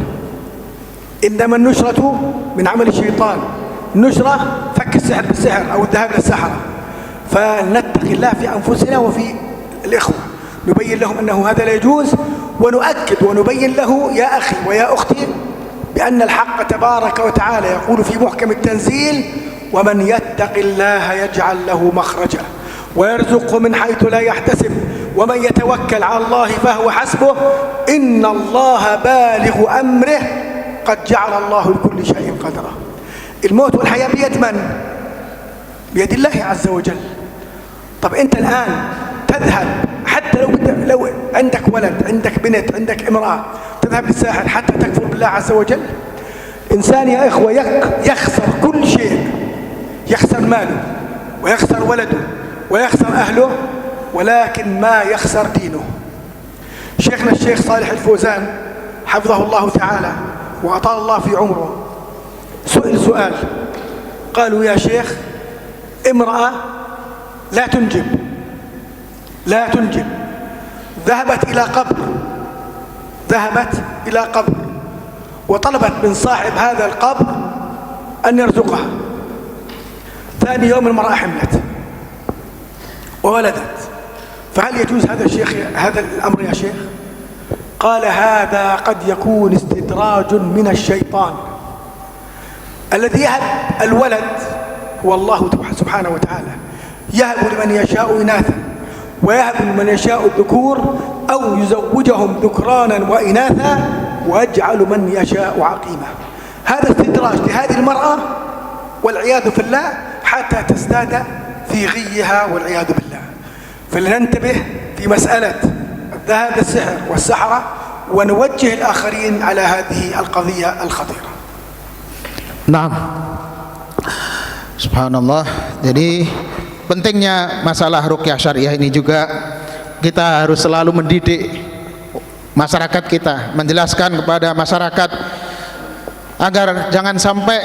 إنما النشرة من عمل الشيطان. النشرة فك السحر بالسحر أو الذهاب للسحرة. فنتقي الله في أنفسنا وفي الإخوة، نبين لهم أنه هذا لا يجوز، ونؤكد ونبين له يا أخي ويا أختي بأن الحق تبارك وتعالى يقول في محكم التنزيل: ومن يتق الله يجعل له مخرجا ويرزقه من حيث لا يحتسب ومن يتوكل على الله فهو حسبه إن الله بالغ أمره قد جعل الله لكل شيء قدرا. الموت والحياة بيد من؟ بيد الله عز وجل. طب أنت الآن تذهب حتى لو عندك ولد، عندك بنت، عندك امرأة، تذهب للساحر حتى تكفر بالله عز وجل؟ إنسان يا إخوة يخسر كل شيء، يخسر ماله ويخسر ولده ويخسر أهله، ولكن ما يخسر دينه. شيخنا الشيخ صالح الفوزان حفظه الله تعالى وأطال الله في عمره سئل سؤال، قالوا: يا شيخ امرأة لا تنجب ذهبت إلى قبر وطلبت من صاحب هذا القبر أن يرزقها. ثاني يوم المرأة حملت وولدت، فهل يجوز هذا الأمر يا شيخ؟ قال: هذا قد يكون استدراج من الشيطان. الذي يهب الولد هو الله سبحانه وتعالى، يهب لمن يشاء إناثا ويهب لمن يشاء الذكور أو يزوجهم ذكرانا وإناثا ويجعل من يشاء عقيما. هذا استدراج لهذه المرأة والعياذ في الله حتى تزداد في غيها والعياذ بالله. فلننتبه في مسألة الذهاب للسحر والسحرة ونوجه الآخرين على هذه القضية الخطيرة. Naam. Subhanallah. Jadi pentingnya masalah ruqyah syariah ini juga kita harus selalu mendidik masyarakat kita, menjelaskan kepada masyarakat agar jangan sampai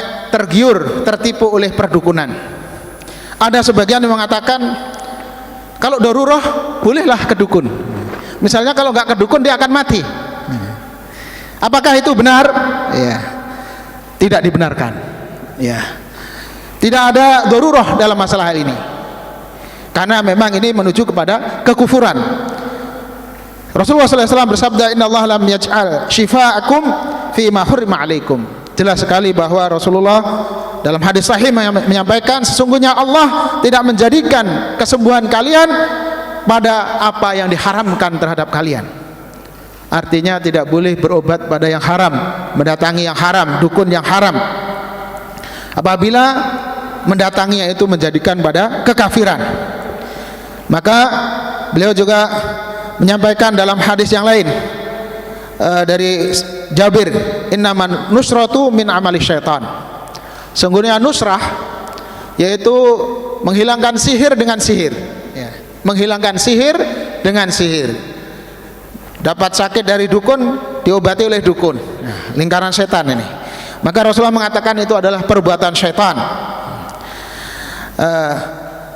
tertipu oleh perdukunan. Ada sebagian yang mengatakan kalau darurah bolehlah ke dukun. Misalnya kalau nggak ke dukun dia akan mati. Apakah itu benar? Ya. Tidak dibenarkan. Ya. Tidak ada darurah dalam masalah hal ini. Karena memang ini menuju kepada kekufuran. Rasulullah SAW bersabda: Inna Allah lam yaj'al shifa'akum fi ma hurrima alaikum. Jelas sekali bahwa Rasulullah dalam hadis sahih menyampaikan sesungguhnya Allah tidak menjadikan kesembuhan kalian pada apa yang diharamkan terhadap kalian. Artinya tidak boleh berobat pada yang haram, mendatangi yang haram, dukun yang haram. Apabila mendatanginya itu menjadikan pada kekafiran. Maka beliau juga menyampaikan dalam hadis yang lain, dari Jabir, innaman nusratu min amali syaitan. Sungguhnya nusrah yaitu menghilangkan sihir dengan sihir, ya. Menghilangkan sihir dengan sihir. Dapat sakit dari dukun, diobati oleh dukun. Nah, lingkaran setan ini. Maka Rasulullah mengatakan itu adalah perbuatan syaitan.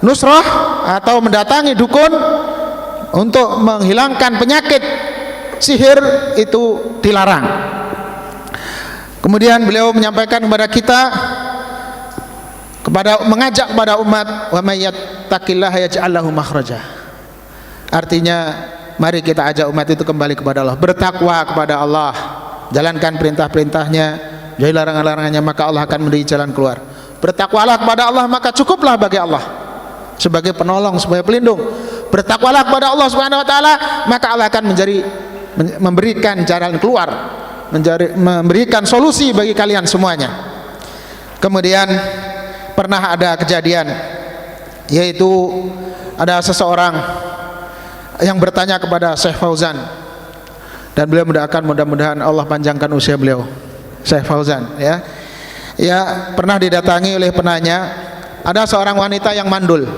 Nusrah atau mendatangi dukun untuk menghilangkan penyakit sihir itu dilarang. Kemudian beliau menyampaikan kepada kita, mengajak kepada umat, wa may yattaqillaha yaj'al lahu makhraja. Artinya mari kita ajak umat itu kembali kepada Allah, bertakwa kepada Allah, jalankan perintah-perintahnya, jauhi larangan-larangannya, maka Allah akan memberi jalan keluar. Bertakwalah kepada Allah, maka cukuplah bagi Allah sebagai penolong, sebagai pelindung. Bertakwalah kepada Allah Subhanahu wa taala, maka Allah akan memberikan jalan keluar, memberikan solusi bagi kalian semuanya. Kemudian pernah ada kejadian, yaitu ada seseorang yang bertanya kepada Syekh Fauzan, dan beliau mendoakan mudah-mudahan Allah panjangkan usia beliau. Syekh Fauzan, ya pernah didatangi oleh penanya, ada seorang wanita yang mandul,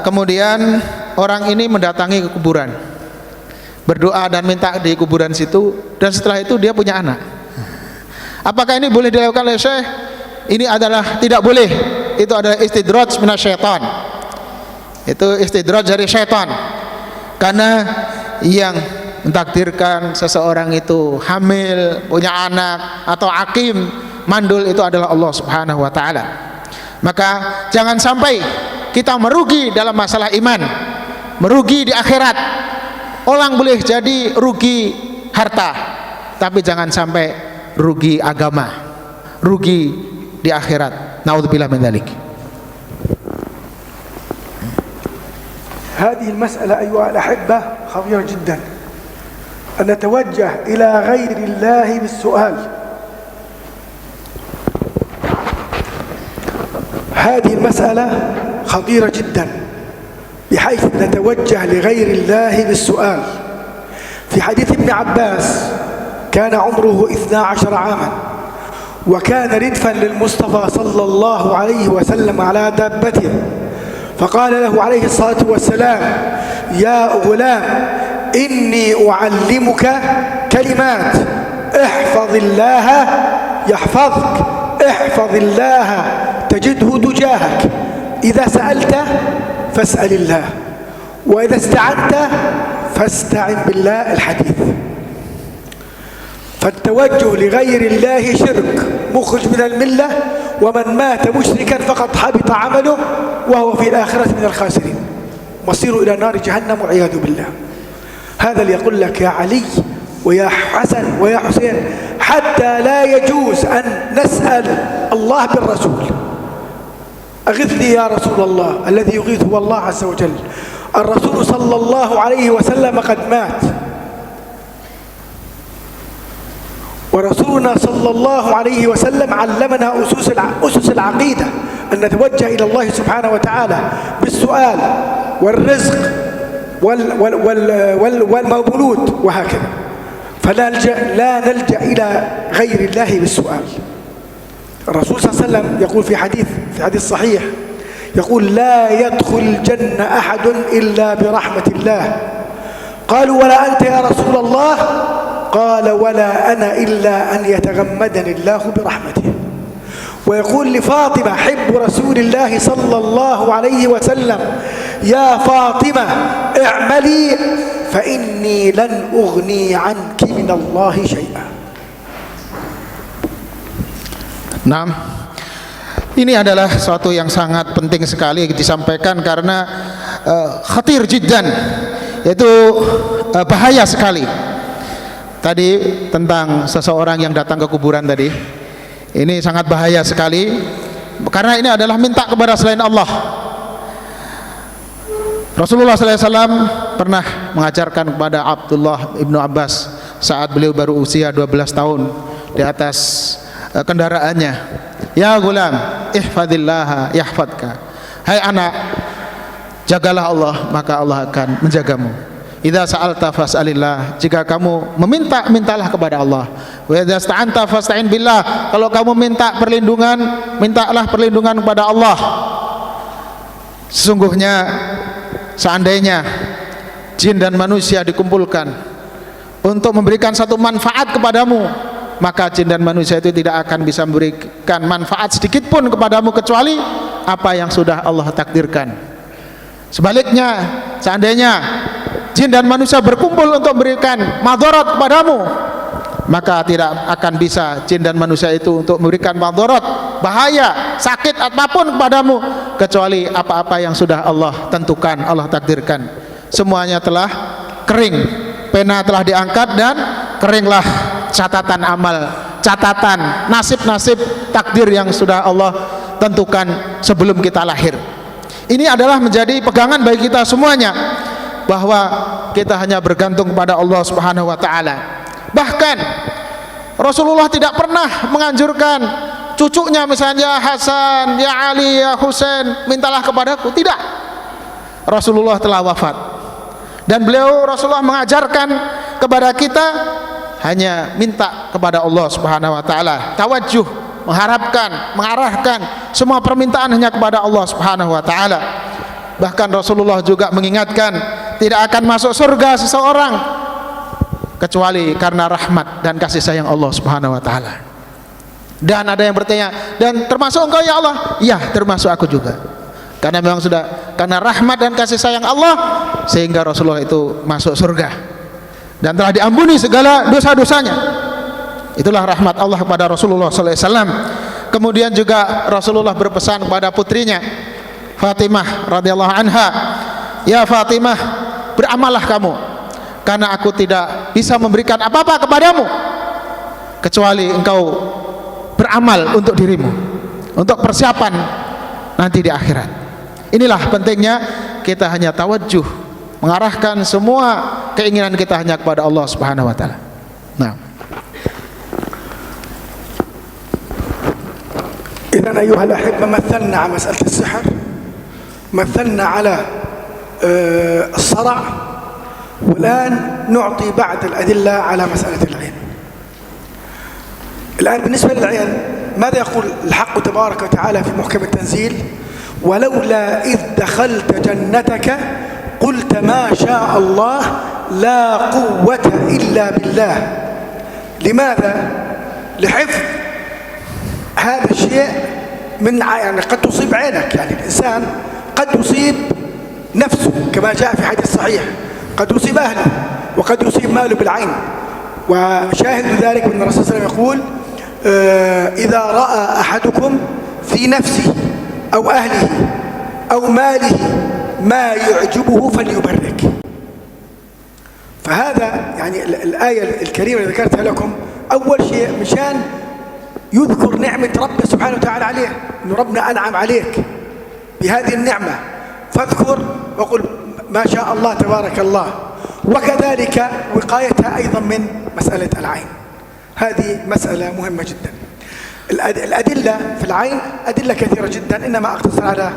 kemudian orang ini mendatangi ke kuburan, berdoa dan minta di kuburan situ, dan setelah itu dia punya anak. Apakah ini boleh dilakukan oleh Syekh? Ini adalah tidak boleh. Itu adalah istidraj minasyaitan. Itu istidraj dari syaitan. Karena yang mentakdirkan seseorang itu hamil, punya anak atau akim, mandul, itu adalah Allah Subhanahu wa taala. Maka jangan sampai kita merugi dalam masalah iman, merugi di akhirat. Orang boleh jadi rugi harta, tapi jangan sampai rugi agama, rugi di akhirat. Naudzubillah min dzalik. هذه المسألة أيها الأحبة خطيرة جدا، أن نتوجه إلى غير الله بالسؤال. هذه المسألة خطيرة جدا بحيث نتوجه لغير الله بالسؤال. في حديث ابن عباس كان عمره 12 عاما، وكان ردفا للمصطفى صلى الله عليه وسلم على دابته، فقال له عليه الصلاة والسلام: يا غلام إني أعلمك كلمات، احفظ الله يحفظك، احفظ الله تجده تجاهك، إذا سألت فاسأل الله، وإذا استعنت فاستعن بالله. الحديث. فالتوجه لغير الله شرك مخرج من الملة، ومن مات مشركا فقد حبط عمله وهو في الآخرة من الخاسرين، مصيره إلى نار جهنم والعياذ بالله. هذا اللي يقول لك يا علي ويا حسن ويا حسين، حتى لا يجوز أن نسأل الله بالرسول. أغثني يا رسول الله، الذي يغيث هو الله عز وجل. الرسول صلى الله عليه وسلم قد مات، ورسولنا صلى الله عليه وسلم علمنا أسس العقيدة، أن نتوجه إلى الله سبحانه وتعالى بالسؤال والرزق والمولود وهكذا، لا نلجأ إلى غير الله بالسؤال. الرسول صلى الله عليه وسلم يقول في حديث صحيح، يقول: لا يدخل الجنة أحد إلا برحمة الله. قالوا: ولا أنت يا رسول الله؟ قال: ولا أنا إلا أن يتغمدني الله برحمته. ويقول لفاطمة حب رسول الله صلى الله عليه وسلم: يا فاطمة اعملي فإني لن أغني عنك من الله شيئا. Nah, ini adalah suatu yang sangat penting sekali disampaikan karena khatir jiddan, yaitu bahaya sekali. Tadi tentang seseorang yang datang ke kuburan tadi, ini sangat bahaya sekali karena ini adalah minta kepada selain Allah. Rasulullah SAW pernah mengajarkan kepada Abdullah ibnu Abbas saat beliau baru usia 12 tahun di atas kendaraannya, ya gulam ihfadillah yahfadka, hai anak, jagalah Allah maka Allah akan menjagamu. idza sa'alta fas'alillah, jika kamu meminta, mintalah kepada Allah. Wa idza sta'anta fasta'in billah, kalau kamu minta perlindungan, mintalah perlindungan kepada Allah. Sesungguhnya seandainya jin dan manusia dikumpulkan untuk memberikan satu manfaat kepadamu, maka jin dan manusia itu tidak akan bisa memberikan manfaat sedikit pun kepadamu kecuali apa yang sudah Allah takdirkan. Sebaliknya, seandainya jin dan manusia berkumpul untuk memberikan madarat kepadamu, maka tidak akan bisa jin dan manusia itu untuk memberikan madarat, bahaya, sakit apapun kepadamu kecuali apa-apa yang sudah Allah tentukan, Allah takdirkan. Semuanya telah kering, pena telah diangkat dan keringlah catatan amal, catatan nasib-nasib takdir yang sudah Allah tentukan sebelum kita lahir. Ini adalah menjadi pegangan bagi kita semuanya, bahwa kita hanya bergantung kepada Allah Subhanahu wa taala. Bahkan Rasulullah tidak pernah menganjurkan cucunya misalnya Hasan, ya Ali, ya Husain, mintalah kepadaku. Tidak. Rasulullah telah wafat dan Rasulullah mengajarkan kepada kita hanya minta kepada Allah Subhanahu wa taala, tawajuh, mengharapkan, mengarahkan semua permintaan hanya kepada Allah Subhanahu wa taala. Bahkan Rasulullah juga mengingatkan, tidak akan masuk surga seseorang kecuali karena rahmat dan kasih sayang Allah Subhanahu wa taala. Dan ada yang bertanya, dan termasuk engkau ya Allah? Ya, termasuk aku juga. Karena memang sudah, karena rahmat dan kasih sayang Allah sehingga Rasulullah itu masuk surga dan telah diampuni segala dosa-dosanya. Itulah rahmat Allah kepada Rasulullah sallallahu alaihi wasallam. Kemudian juga Rasulullah berpesan kepada putrinya Fatimah radhiyallahu anha, ya Fatimah, beramallah kamu, karena aku tidak bisa memberikan apa-apa kepadamu kecuali engkau beramal untuk dirimu, untuk persiapan nanti di akhirat. Inilah pentingnya kita hanya tawajuh, mengarahkan semua keinginan kita hanya kepada Allah Subhanahu wa taala. Nah, إذن أيها الأحبة مثلنا على مسألة السحر، مثلنا على الصرع، والآن نعطي بعض الأدلة على مسألة العين. الآن بالنسبة للعين ماذا يقول الحق تبارك وتعالى في محكم التنزيل؟ ولولا إذ دخلت جنتك قلت ما شاء الله لا قوة إلا بالله. لماذا؟ لحفظ هذا الشيء من يعني قد تصيب عينك، يعني الإنسان قد يصيب نفسه كما جاء في حديث صحيح، قد يصيب أهله وقد يصيب ماله بالعين. وشاهد ذلك أن الرسول صلى الله عليه وسلم يقول إذا رأى أحدكم في نفسه أو أهله أو ماله ما يعجبه فليبرك. فهذا يعني الآية الكريمة اللي ذكرتها لكم أول شيء مشان يذكر نعمة ربه سبحانه وتعالى عليه، أن ربنا أنعم عليك بهذه النعمة، فاذكر وقل ما شاء الله تبارك الله. وكذلك وقايتها أيضا من مسألة العين، هذه مسألة مهمة جدا. الأدلة في العين أدلة كثيرة جدا، إنما أقتصر على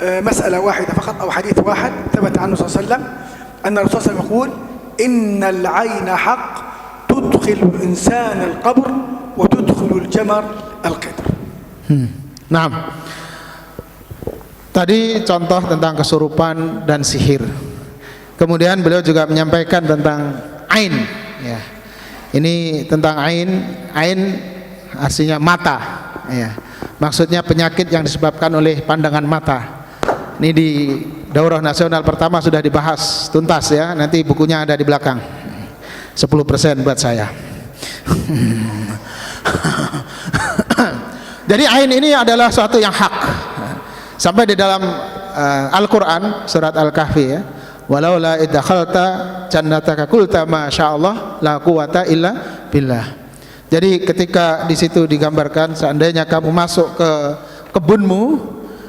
مسألة واحدة فقط أو حديث واحد ثبت عنه صلى الله عليه وسلم أن الرسول صلى الله عليه وسلم يقول إن العين حق تدخل الإنسان القبر وتدخل الجمر القدر. Nah, tadi contoh tentang kesurupan dan sihir. Kemudian beliau juga menyampaikan tentang ain, ya. Ini tentang ain. Ain artinya mata, ya. Maksudnya penyakit yang disebabkan oleh pandangan mata. Ini di Daurah Nasional pertama sudah dibahas tuntas, ya. Nanti bukunya ada di belakang. 10% buat saya. Jadi ain ini adalah suatu yang hak. Sampai di dalam Al-Quran surat Al-Kahfi, ya, walaula idakhalta jannataka qulta ma sya'allah la quwata illa billah. Jadi ketika di situ digambarkan seandainya kamu masuk ke kebunmu,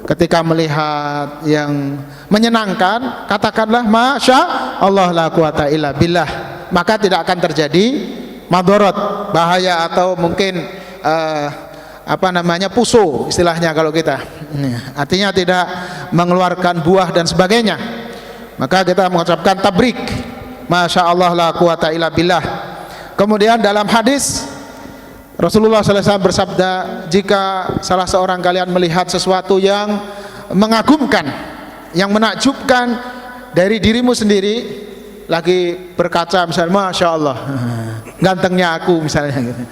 ketika melihat yang menyenangkan, katakanlah masya Allah la quwata illa billah, maka tidak akan terjadi madarat, bahaya atau mungkin puso istilahnya kalau kita, artinya tidak mengeluarkan buah dan sebagainya. Maka kita mengucapkan tabrik, Masya Allah la quwata illa billah. Kemudian dalam hadis Rasulullah SAW bersabda, jika salah seorang kalian melihat sesuatu yang mengagumkan, yang menakjubkan dari dirimu sendiri, lagi berkaca misalnya, Masya Allah gantengnya aku misalnya gitu.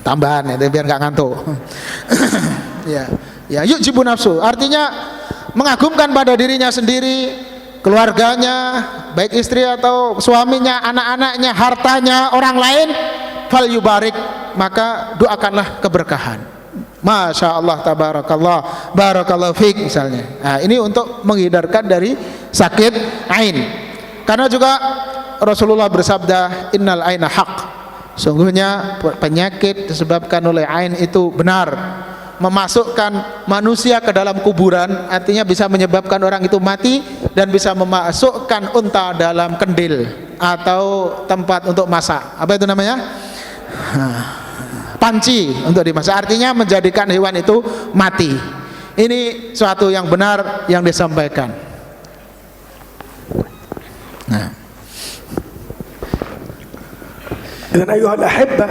Tambahan ya biar nggak ngantuk. ya yujibu nafsu, artinya mengagumkan pada dirinya sendiri, keluarganya, baik istri atau suaminya, anak-anaknya, hartanya, orang lain, fal yubarik, maka doakanlah keberkahan. Masya Allah, tabarakallah, barakallahu fiik misalnya. Nah, ini untuk menghindarkan dari sakit ain. Karena juga Rasulullah bersabda, innal aina haq, sungguhnya penyakit disebabkan oleh ain itu benar, memasukkan manusia ke dalam kuburan, artinya bisa menyebabkan orang itu mati, dan bisa memasukkan unta dalam kendil atau tempat untuk masak. Apa itu namanya? Panci untuk dimasak, artinya menjadikan hewan itu mati. Ini suatu yang benar yang disampaikan. Nah, إذن أيها الأحبة،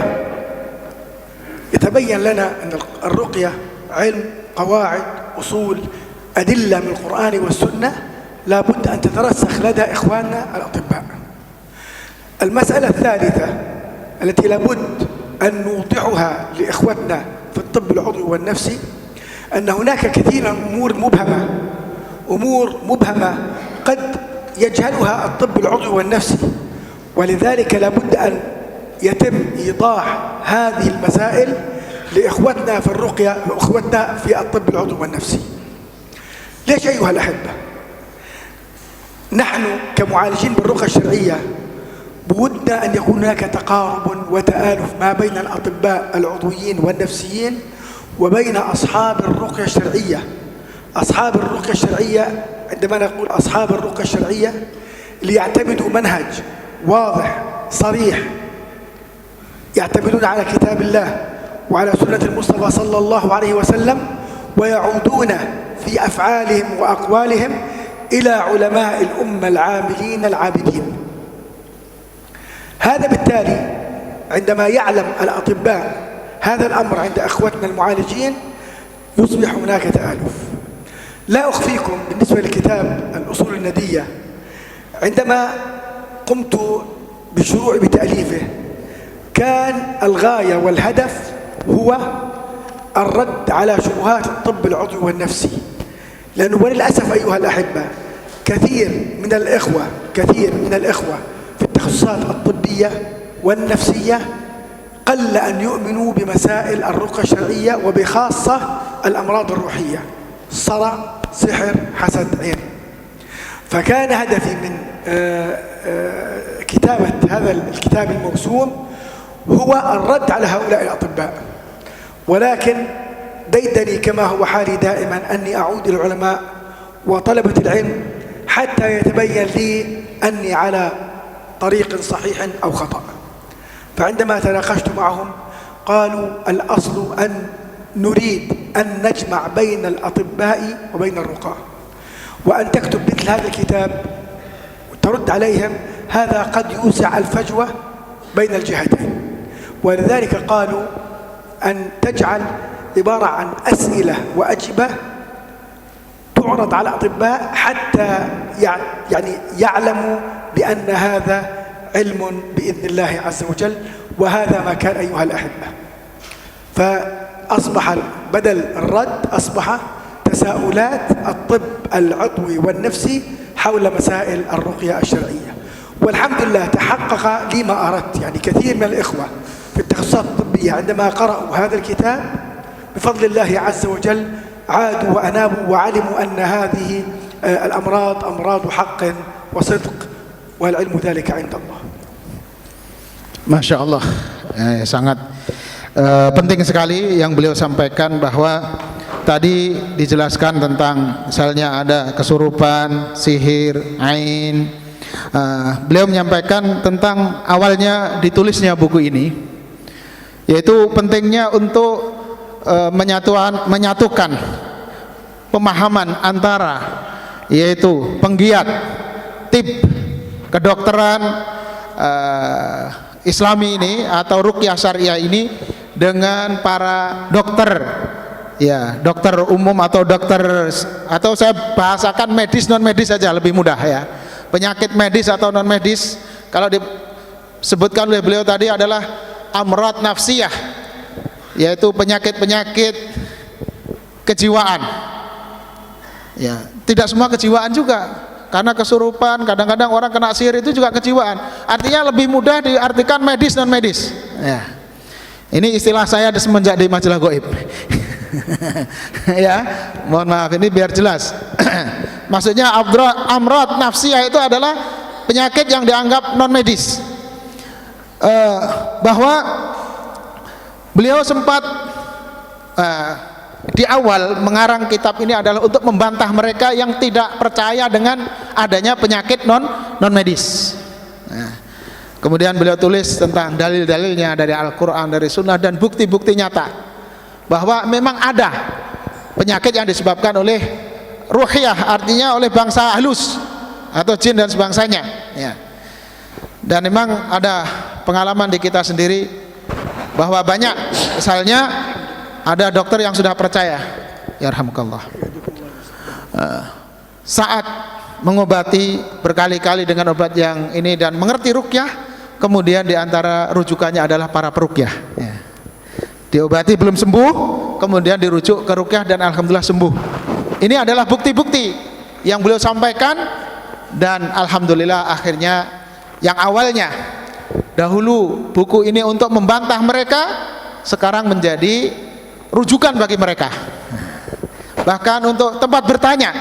يتبين لنا أن الرقية علم، قواعد، أصول، أدلة من القرآن والسنة لا بد أن تترسخ لدى إخواننا الأطباء. المسألة الثالثة التي لا بد أن نوضحها لإخوتنا في الطب العضوي والنفسي، أن هناك كثيرا أمور مبهمة قد يجهلها الطب العضوي والنفسي، ولذلك لا بد أن يتم إيضاح هذه المسائل لإخوتنا في الرقية وإخوتنا في الطب العضوي والنفسي. ليش أيها الأحبة؟ نحن كمعالجين بالرقية الشرعية بودنا أن يكون هناك تقارب وتآلف ما بين الأطباء العضويين والنفسيين وبين أصحاب الرقية الشرعية. أصحاب الرقية الشرعية، عندما نقول أصحاب الرقية الشرعية، ليعتمدوا منهج واضح صريح، يعتمدون على كتاب الله وعلى سنة المصطفى صلى الله عليه وسلم، ويعودون في أفعالهم وأقوالهم إلى علماء الأمة العاملين العابدين. هذا بالتالي عندما يعلم الأطباء هذا الأمر عند أخوتنا المعالجين يصبح هناك تآلف. لا أخفيكم بالنسبة لكتاب الأصول الندية، عندما قمت بالشروع بتأليفه كان الغاية والهدف هو الرد على شبهات الطب العضوي والنفسي، لأنه وللأسف أيها الأحبة كثير من الإخوة في التخصصات الطبية والنفسية قل أن يؤمنوا بمسائل الرقية الشرعية، وبخاصة الأمراض الروحية، صرع، سحر، حسد، عين. فكان هدفي من كتابة هذا الكتاب الموسوم هو الرد على هؤلاء الأطباء، ولكن ديدني كما هو حالي دائما أني أعود إلى العلماء وطلبة العلم حتى يتبين لي أني على طريق صحيح أو خطأ. فعندما تناقشت معهم قالوا الأصل أن نريد أن نجمع بين الأطباء وبين الرقاة، وأن تكتب مثل هذا الكتاب وترد عليهم، هذا قد يوسع الفجوة بين الجهتين. ولذلك قالوا أن تجعل عبارة عن أسئلة وأجوبة تعرض على الأطباء حتى يعني يعلموا بأن هذا علم بإذن الله عز وجل، وهذا ما كان أيها الأحبة. فأصبح بدل الرد أصبح تساؤلات الطب العضوي والنفسي حول مسائل الرقية الشرعية، والحمد لله تحقق لي ما أردت. يعني كثير من الإخوة في التخصصات الطبية عندما قرأوا هذا الكتاب بفضل الله عز وجل عادوا وأنابوا وعلموا أن هذه الأمراض أمراض حق وصدق، والعلم ذلك عند الله. Masya Allah, sangat penting sekali yang beliau sampaikan, bahwa tadi dijelaskan tentang misalnya ada kesurupan, sihir, ain. Beliau menyampaikan tentang awalnya ditulisnya buku ini, yaitu pentingnya untuk menyatukan pemahaman antara yaitu penggiat tib kedokteran Islami ini atau ruqyah syariah ini dengan para dokter, ya, dokter umum atau dokter, atau saya bahasakan medis non medis saja lebih mudah ya. Penyakit medis atau non medis kalau disebutkan oleh beliau tadi adalah amrad nafsiyah, yaitu penyakit-penyakit kejiwaan. Ya, tidak semua kejiwaan juga. Karena kesurupan, kadang-kadang orang kena sihir itu juga kejiwaan. Artinya lebih mudah diartikan medis non medis. Ya. Ini istilah saya semenjak di majalah Goib. Ya, mohon maaf ini biar jelas. Maksudnya amrad nafsiyah itu adalah penyakit yang dianggap non medis. Bahwa beliau sempat di awal mengarang kitab ini adalah untuk membantah mereka yang tidak percaya dengan adanya penyakit non medis. Nah, kemudian beliau tulis tentang dalil-dalilnya dari Al-Quran, dari Sunnah, dan bukti-bukti nyata bahwa memang ada penyakit yang disebabkan oleh ruhiyah, artinya oleh bangsa halus atau jin dan sebangsanya. Ya. Dan memang ada pengalaman di kita sendiri bahwa banyak, misalnya ada dokter yang sudah percaya, yarhamukallah, saat mengobati berkali-kali dengan obat yang ini dan mengerti ruqyah, kemudian diantara rujukannya adalah para peruqyah. Ya. Diobati belum sembuh, kemudian dirujuk ke ruqyah dan alhamdulillah sembuh. Ini adalah bukti-bukti yang beliau sampaikan, dan alhamdulillah akhirnya yang awalnya dahulu buku ini untuk membantah mereka, sekarang menjadi rujukan bagi mereka. Bahkan untuk tempat bertanya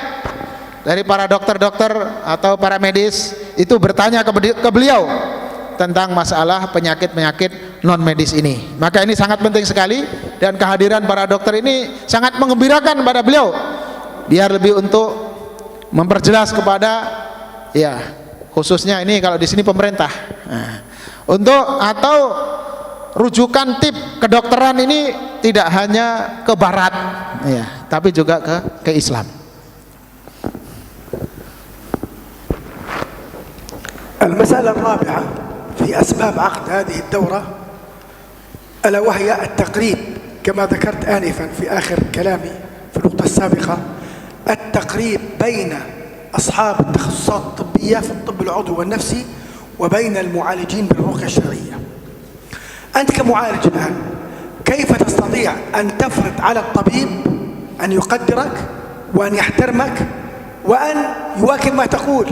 dari para dokter-dokter atau para medis itu bertanya ke beliau tentang masalah penyakit-penyakit non medis ini. Maka ini sangat penting sekali, dan kehadiran para dokter ini sangat menggembirakan pada beliau, biar lebih untuk memperjelas kepada, ya, khususnya ini kalau di sini pemerintah, untuk atau rujukan tip kedokteran ini tidak hanya ke barat, ya, tapi juga ke Islam. المسألة الرابعة في أسباب عقد هذه الدورة ألا وهي التقريب، كما ذكرت آنفا في آخر كلامي في النقطة السابقة، التقريب بين أصحاب التخصصات الطبية في الطب العضوي والنفسي وبين المعالجين بالرقية الشرعية. أنت كمعالج الآن كيف تستطيع أن تفرض على الطبيب أن يقدرك وأن يحترمك وأن يواكب ما تقول؟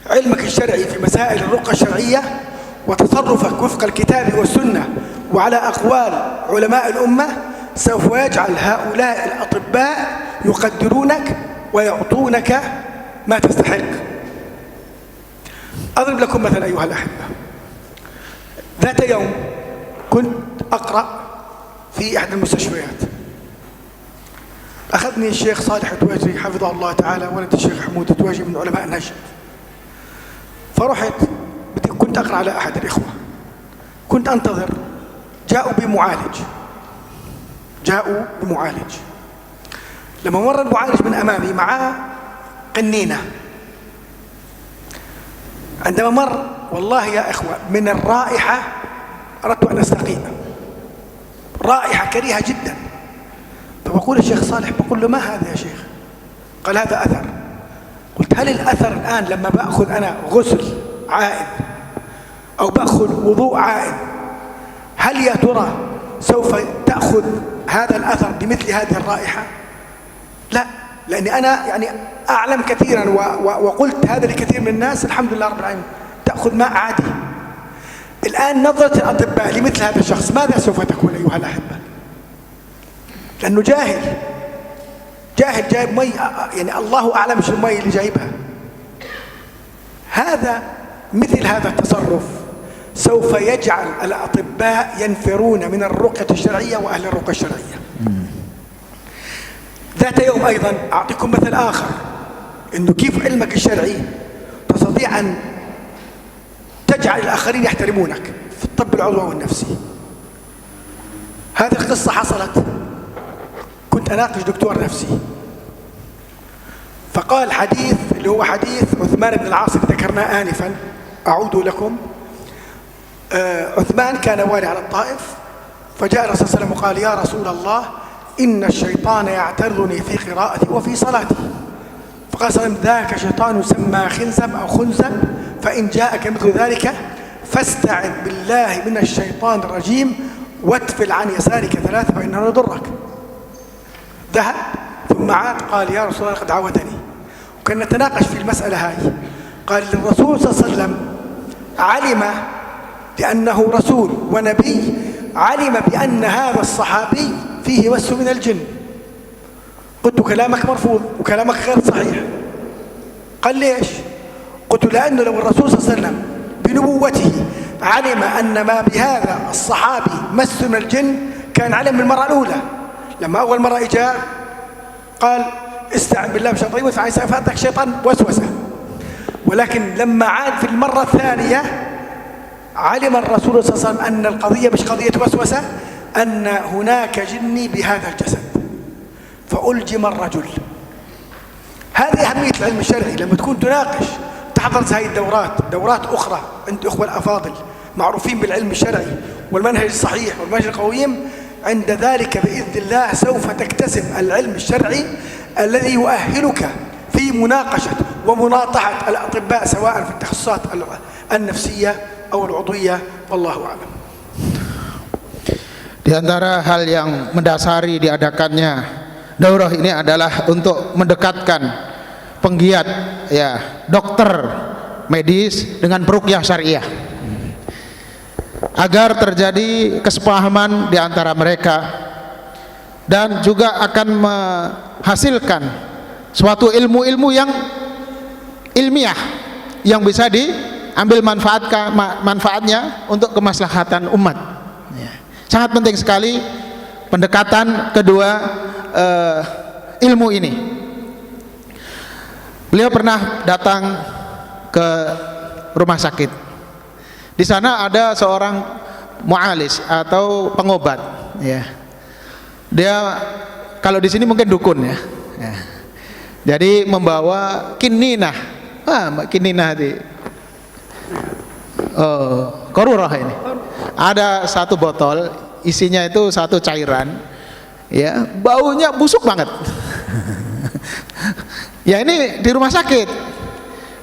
علمك الشرعي في مسائل الرقية الشرعية وتصرفك وفق الكتاب والسنة وعلى أقوال علماء الأمة سوف يجعل هؤلاء الأطباء يقدرونك ويعطونك ما تستحق. أضرب لكم مثلا أيها الأحبة. ذات يوم كنت أقرأ في إحدى المستشفيات، أخذني الشيخ صالح التواجري حفظه الله تعالى، ولد الشيخ حمود التواجري من علماء نجد. فرحت كنت أقرأ على أحد الإخوة، كنت أنتظر، جاءوا بمعالج. لما مر المعالج من أمامي معاه قنينة، عندما مر والله يا إخوة من الرائحة أردت أن أستقيم، رائحة كريهة جدا. فبقول الشيخ صالح، بقول له ما هذا يا شيخ؟ قال هذا أثر. قلت هل الأثر الآن لما بأخذ أنا غسل عائد أو بأخذ وضوء عائد، هل يا ترى سوف تأخذ هذا الأثر بمثل هذه الرائحة؟ لا، لأني أنا يعني أعلم كثيرا وقلت هذا لكثير من الناس، الحمد لله رب العالمين، تأخذ ماء عادي. الآن نظرة الأطباء لمثل هذا الشخص ماذا سوف تكون أيها الأحبة؟ لأنه جاهل جايب مي، يعني الله أعلم شو المي اللي جايبها. مثل هذا التصرف سوف يجعل الأطباء ينفرون من الرقية الشرعية وأهل الرقية الشرعية. ذات يوم أيضا أعطيكم مثل آخر، إنه كيف علمك الشرعي تستطيع أن تجعل الآخرين يحترمونك في الطب العضوي والنفسي. هذه القصة حصلت، كنت أناقش دكتور نفسي، فقال حديث اللي هو حديث عثمان بن العاص ذكرناه آنفا، أعود لكم. عثمان كان والي على الطائف، فجاء الرسول صلى الله عليه وسلم وقال: يا رسول الله، إن الشيطان يعترضني في قراءتي وفي صلاتي. فقال صلى الله عليه وسلم: ذاك شيطان يسمى خنزب أو خنزب، فإن جاءك مثل ذلك فاستعذ بالله من الشيطان الرجيم واتفل عن يسارك 3 فإنه يضرك. ذهب ثم عاد قال: يا رسول الله قد عودني. وكنا نتناقش في المسألة هاي. قال للرسول صلى الله عليه وسلم: علم لأنه رسول ونبي، علم بأن هذا الصحابي فيه مس من الجن. قلت: كلامك مرفوض وكلامك غير صحيح. قال: ليش؟ قلت: لأنه لو الرسول صلى الله عليه وسلم بنبوته علم أن ما بهذا الصحابي مس من الجن كان علم بالمرة الأولى. لما أول مرة إجا قال: استعن بالله من الشيطان الرجيم فأتاك شيطان وسوسة. ولكن لما عاد في المرة الثانية علم الرسول صلى الله عليه وسلم أن القضية مش قضية وسوسة، أن هناك جني بهذا الجسد، فألجم الرجل. هذه أهمية العلم الشرعي. لما تكون تناقش تحضر هذه دورات أخرى عند إخوة الأفاضل معروفين بالعلم الشرعي والمنهج الصحيح والمنهج القويم، عند ذلك بإذن الله سوف تكتسب العلم الشرعي الذي يؤهلك في مناقشة ومناطحة الأطباء سواء في التخصصات النفسية أو العضوية، والله أعلم. Di antara hal yang mendasari diadakannya daurah ini adalah untuk mendekatkan penggiat dokter medis dengan peruqyah syariah, agar terjadi kesepahaman di antara mereka dan juga akan menghasilkan suatu ilmu-ilmu yang ilmiah yang bisa diambil manfaatnya untuk kemaslahatan umat. Sangat penting sekali pendekatan kedua ilmu ini. Beliau pernah datang ke rumah sakit. Di sana ada seorang mu'alis atau pengobat, Dia kalau di sini mungkin dukun, Jadi membawa kininah. Mbak kininah di korurah ini. Ada satu botol, isinya itu satu cairan, baunya busuk banget. Ini di rumah sakit.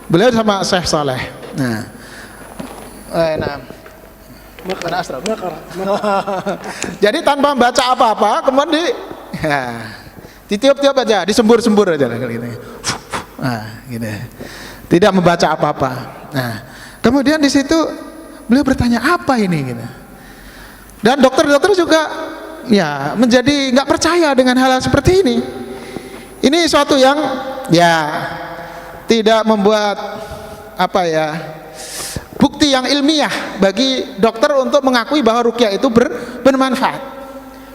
Beliau sama Syekh Saleh. Jadi tanpa membaca apa-apa, kemudian ditiup-tiup aja, disembur-sembur aja gitu. Gitu. Tidak membaca apa-apa. Kemudian di situ beliau bertanya, apa ini gitu. Dan dokter-dokter juga menjadi nggak percaya dengan hal seperti ini. Ini suatu yang tidak membuat bukti yang ilmiah bagi dokter untuk mengakui bahwa ruqyah itu bermanfaat.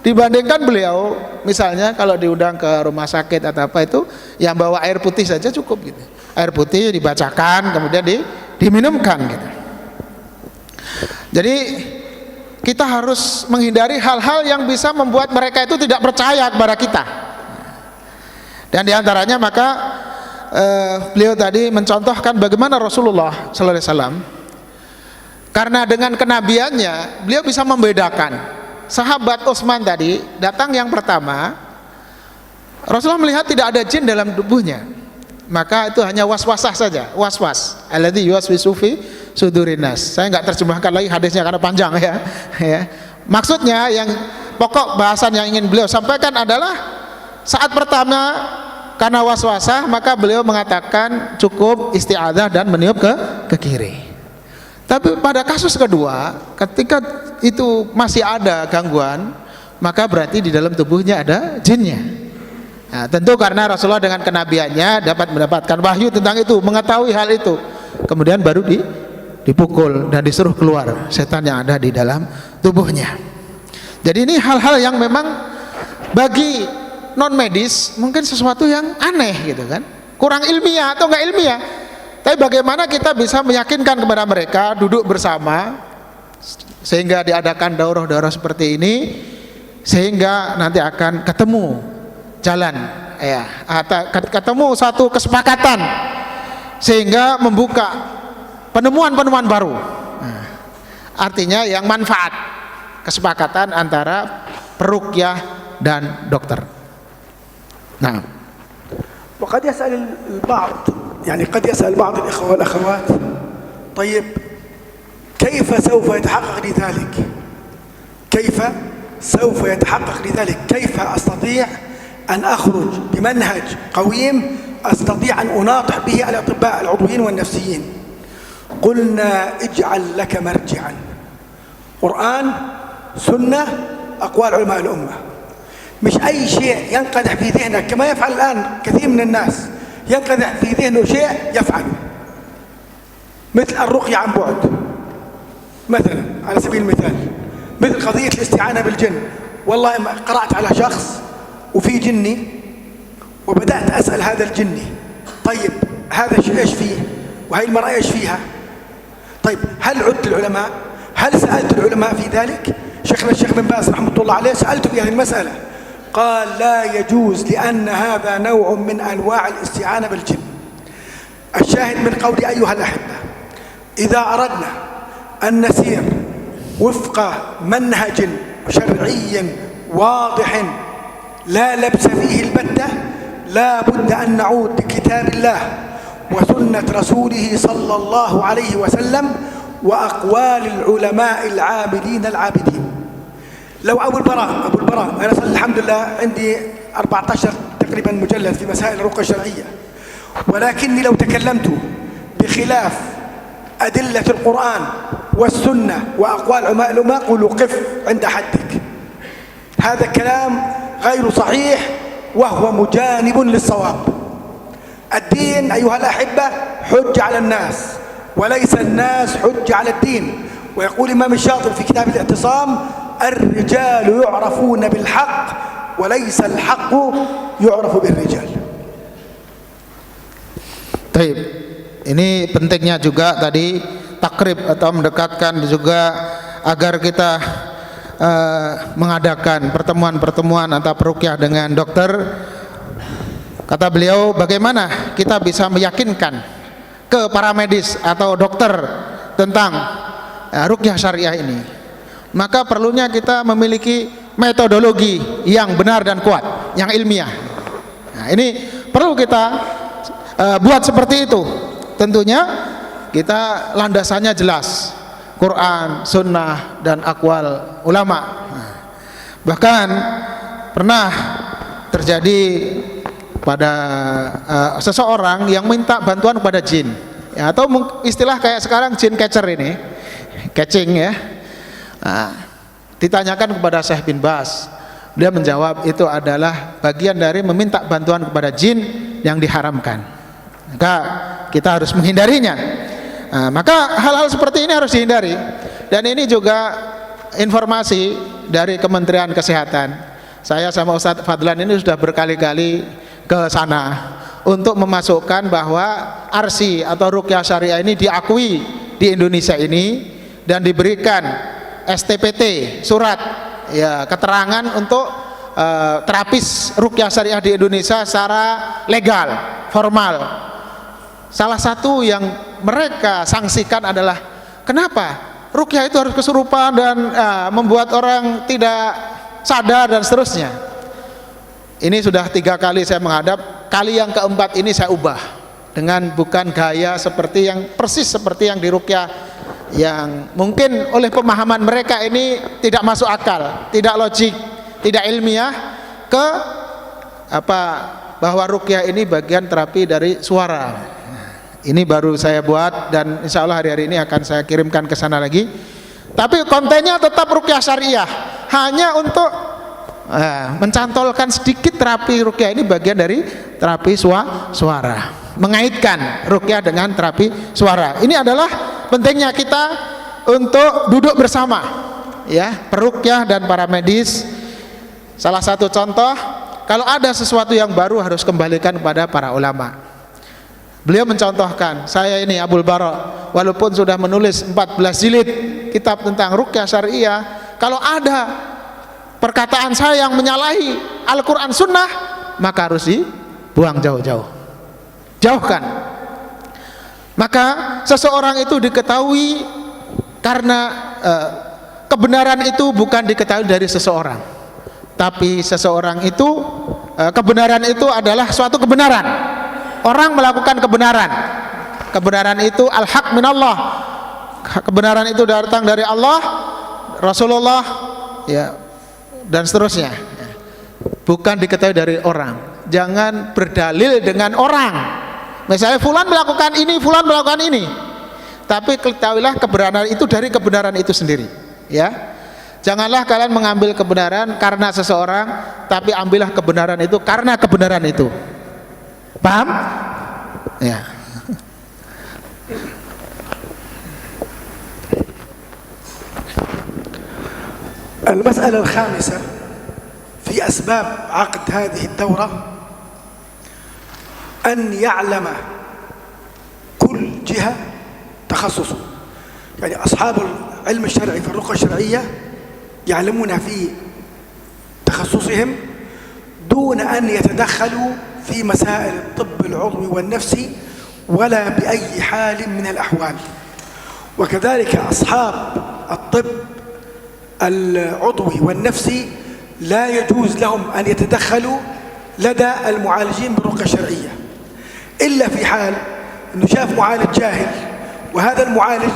Dibandingkan beliau misalnya kalau diundang ke rumah sakit atau apa itu, yang bawa air putih saja cukup gitu. Air putih dibacakan kemudian diminumkan gitu. Jadi kita harus menghindari hal-hal yang bisa membuat mereka itu tidak percaya kepada kita. Dan diantaranya maka beliau tadi mencontohkan bagaimana Rasulullah sallallahu alaihi wasallam, karena dengan kenabiannya beliau bisa membedakan. Sahabat Utsman tadi datang yang pertama, Rasulullah melihat tidak ada jin dalam tubuhnya, maka itu hanya waswasah saja, waswas alladzi yuwaswisu fi sudurinas. Saya nggak terjemahkan lagi hadisnya karena panjang ya. Maksudnya yang pokok bahasan yang ingin beliau sampaikan adalah saat pertama karena waswasah maka beliau mengatakan cukup isti'adzah dan meniup ke kiri. Tapi pada kasus kedua ketika itu masih ada gangguan, maka berarti di dalam tubuhnya ada jinnya. Tentu karena Rasulullah dengan kenabiannya dapat mendapatkan wahyu tentang itu, mengetahui hal itu, kemudian baru dipukul dan disuruh keluar setan yang ada di dalam tubuhnya. Jadi ini hal-hal yang memang bagi non medis mungkin sesuatu yang aneh gitu kan, kurang ilmiah atau enggak ilmiah. Tapi bagaimana kita bisa meyakinkan kepada mereka duduk bersama sehingga diadakan daurah-daurah seperti ini, sehingga nanti akan ketemu jalan, ketemu satu kesepakatan sehingga membuka penemuan-penemuan baru. Nah, artinya yang manfaat, kesepakatan antara peruqyah dan dokter. Nah, وقد يسأل البعض يعني قد يسأل بعض الإخوة والأخوات طيب كيف سوف يتحقق لي ذلك؟ كيف سوف يتحقق لي ذلك؟ كيف أستطيع أن أخرج بمنهج قويم أستطيع أن أناطح به الأطباء العضويين والنفسيين؟ قلنا اجعل لك مرجعا، قرآن، سنة، أقوال علماء الأمة. مش أي شيء ينقدح في ذهنك كما يفعل الآن كثير من الناس، ينقدح في ذهنه شيء يفعله، مثل الرقية عن بعد مثلا على سبيل المثال، مثل قضية الاستعانة بالجن. والله قرأت على شخص وفي جني وبدأت أسأل هذا الجني طيب هذا إيش فيه وهي المرأة إيش فيها؟ طيب هل عدت العلماء؟ هل سألت العلماء في ذلك؟ شيخنا الشيخ بن باز رحمة الله عليه سألته في هذه المسألة، قال لا يجوز لأن هذا نوع من أنواع الاستعانة بالجن. الشاهد من قولي أيها الأحبة، إذا أردنا أن نسير وفق منهج شرعي واضح لا لبس فيه البتة، لا بد أن نعود بكتاب الله وسنة رسوله صلى الله عليه وسلم وأقوال العلماء العاملين العابدين. لو أبو البراء أنا الحمد لله عندي 14 تقريبا مجلد في مسائل الرقية الشرعية، ولكني لو تكلمت بخلاف أدلة القرآن والسنة وأقوال علماء الأمة قولوا قف عند حدك، هذا الكلام غير صحيح وهو مجانب للصواب. الدين أيها الأحبة حج على الناس وليس الناس حج على الدين. ويقول الإمام الشاطبي في كتاب الاعتصام الرجال يعرفون بالحق وليس الحق يعرف بالرجال. Baik, ini pentingnya juga tadi takrib atau mendekatkan juga agar kita mengadakan pertemuan-pertemuan antara peruqyah dengan dokter. Kata beliau, bagaimana kita bisa meyakinkan ke para medis atau dokter tentang ruqyah syariah ini? Maka perlunya kita memiliki metodologi yang benar dan kuat, yang ilmiah. Nah, ini perlu kita buat seperti itu. Tentunya kita landasannya jelas, Quran, Sunnah, dan aqwal ulama. Bahkan pernah terjadi pada seseorang yang minta bantuan kepada jin, ya, atau istilah kayak sekarang jin catcher ini, catching ya. Nah, ditanyakan kepada Syekh bin Baz, dia menjawab itu adalah bagian dari meminta bantuan kepada jin yang diharamkan. Maka kita harus menghindarinya. Nah, maka hal-hal seperti ini harus dihindari. Dan ini juga informasi dari Kementerian Kesehatan. Saya sama Ustadz Fadlan ini sudah berkali-kali ke sana untuk memasukkan bahwa arsi atau ruqyah syariah ini diakui di Indonesia ini dan diberikan STPT, surat ya keterangan untuk terapis ruqyah syariah di Indonesia secara legal, formal. Salah satu yang mereka sanksikan adalah kenapa ruqyah itu harus kesurupan dan membuat orang tidak sadar dan seterusnya. Ini sudah 3 kali saya menghadap, kali yang keempat ini saya ubah dengan bukan gaya seperti yang persis seperti yang di ruqyah, yang mungkin oleh pemahaman mereka ini tidak masuk akal, tidak logik, tidak ilmiah, ke bahwa ruqyah ini bagian terapi dari suara. Ini baru saya buat dan insya Allah hari-hari ini akan saya kirimkan ke sana lagi. Tapi kontennya tetap ruqyah syariah, hanya untuk mencantolkan sedikit terapi ruqyah ini bagian dari terapi suara, mengaitkan ruqyah dengan terapi suara. Ini adalah pentingnya kita untuk duduk bersama ya, peruqyah dan para medis. Salah satu contoh, kalau ada sesuatu yang baru harus kembalikan kepada para ulama. Beliau mencontohkan, saya ini Abul Bara walaupun sudah menulis 14 jilid kitab tentang ruqyah syariah, kalau ada perkataan saya yang menyalahi Al-Quran Sunnah, maka harus dibuang jauh-jauh, jauhkan. Maka seseorang itu diketahui karena kebenaran itu bukan diketahui dari seseorang, tapi seseorang itu kebenaran itu adalah suatu kebenaran. Orang melakukan kebenaran. Kebenaran itu al-haq minallah. Kebenaran itu datang dari Allah, Rasulullah, ya, dan seterusnya. Bukan diketahui dari orang. Jangan berdalil dengan orang. Misalnya fulan melakukan ini, fulan melakukan ini. Tapi ketahuilah kebenaran itu dari kebenaran itu sendiri, ya. Janganlah kalian mengambil kebenaran karena seseorang, tapi ambillah kebenaran itu karena kebenaran itu. Paham? Ya. المسألة الخامسة في أسباب عقد هذه الدورة أن يعلم كل جهة تخصصه. يعني أصحاب العلم الشرعي في الرقية الشرعية يعلمون في تخصصهم دون أن يتدخلوا في مسائل الطب العضوي والنفسي ولا بأي حال من الأحوال. وكذلك أصحاب الطب العضوي والنفسي لا يجوز لهم أن يتدخلوا لدى المعالجين بالرقية الشرعية إلا في حال أنه شاف معالج جاهل، وهذا المعالج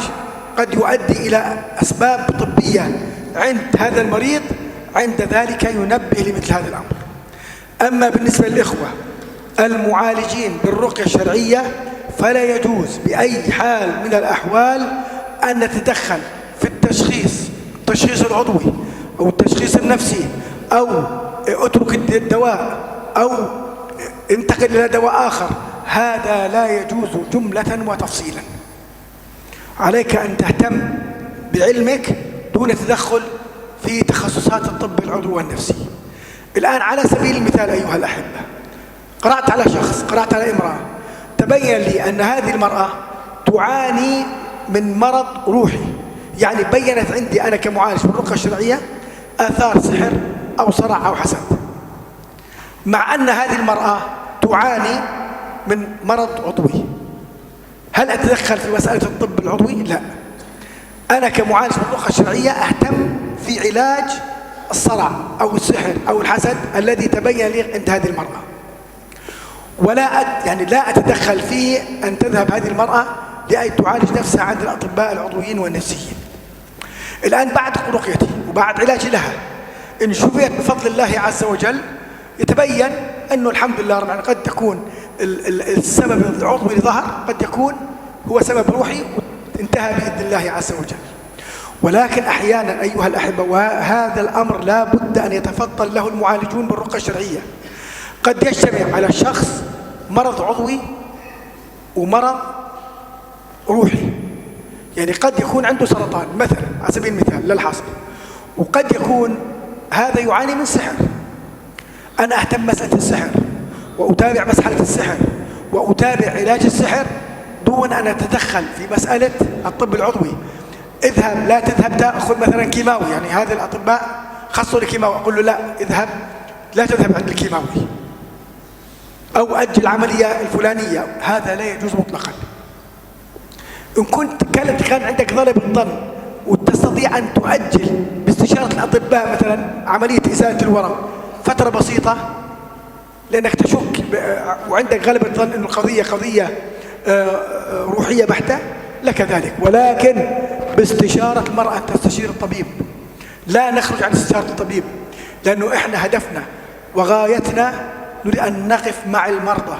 قد يؤدي إلى أسباب طبية عند هذا المريض، عند ذلك ينبه لمثل هذا الأمر. أما بالنسبة للإخوة المعالجين بالرقية الشرعية فلا يجوز بأي حال من الأحوال أن نتدخل في التشخيص العضوي أو التشخيص النفسي، أو اترك الدواء أو انتقل إلى دواء آخر. هذا لا يجوز جملة وتفصيلا. عليك أن تهتم بعلمك دون تدخل في تخصصات الطب العضوي والنفسي. الآن على سبيل المثال أيها الأحبة، قرأت على شخص، قرأت على امرأة، تبين لي أن هذه المرأة تعاني من مرض روحي، يعني بينت عندي أنا كمعالج بالرقية الشرعية آثار سحر أو صرع أو حسد، مع أن هذه المرأة تعاني من مرض عضوي. هل أتدخل في مسألة الطب العضوي؟ لا. أنا كمعالج بالرقية الشرعية أهتم في علاج الصرع أو السحر أو الحسد الذي تبين لي عند هذه المرأة، ولا لا أتدخل في أن تذهب هذه المرأة لأن تعالج نفسها عند الأطباء العضويين والنفسيين. الآن بعد رقيتي وبعد علاجي لها إن شفيت بفضل الله عز وجل يتبين أنه الحمد لله رب العالمين قد تكون السبب العضوي اللي ظهر قد يكون هو سبب روحي وانتهى بإذن الله عز وجل. ولكن أحيانا أيها الأحبة، وهذا الأمر لا بد أن يتفضل له المعالجون بالرقية الشرعية، قد يجتمع على الشخص مرض عضوي ومرض روحي. يعني قد يكون عنده سرطان مثلا على سبيل المثال للحصر، وقد يكون هذا يعاني من سحر. أنا أهتم مسألة السحر وأتابع مسألة السحر وأتابع علاج السحر دون أن أتدخل في مسألة الطب العضوي. اذهب، لا تذهب تأخذ مثلا كيماوي، يعني هذا الأطباء خصوا الكيماوي، أقول له لا اذهب، لا تذهب عند الكيماوي، أو أجل العملية الفلانية. هذا لا يجوز مطلقا. إن كان عندك ضرب الظن وتستطيع أن تؤجل باستشارة الأطباء مثلا عملية إزالة الورم فترة بسيطة لأنك تشك وعندك غلبة ظن أن القضية قضية روحية بحتة، لك ذلك. ولكن باستشارة المرأة تستشير الطبيب، لا نخرج عن استشارة الطبيب، لأنه إحنا هدفنا وغايتنا نريد أن نقف مع المرضى،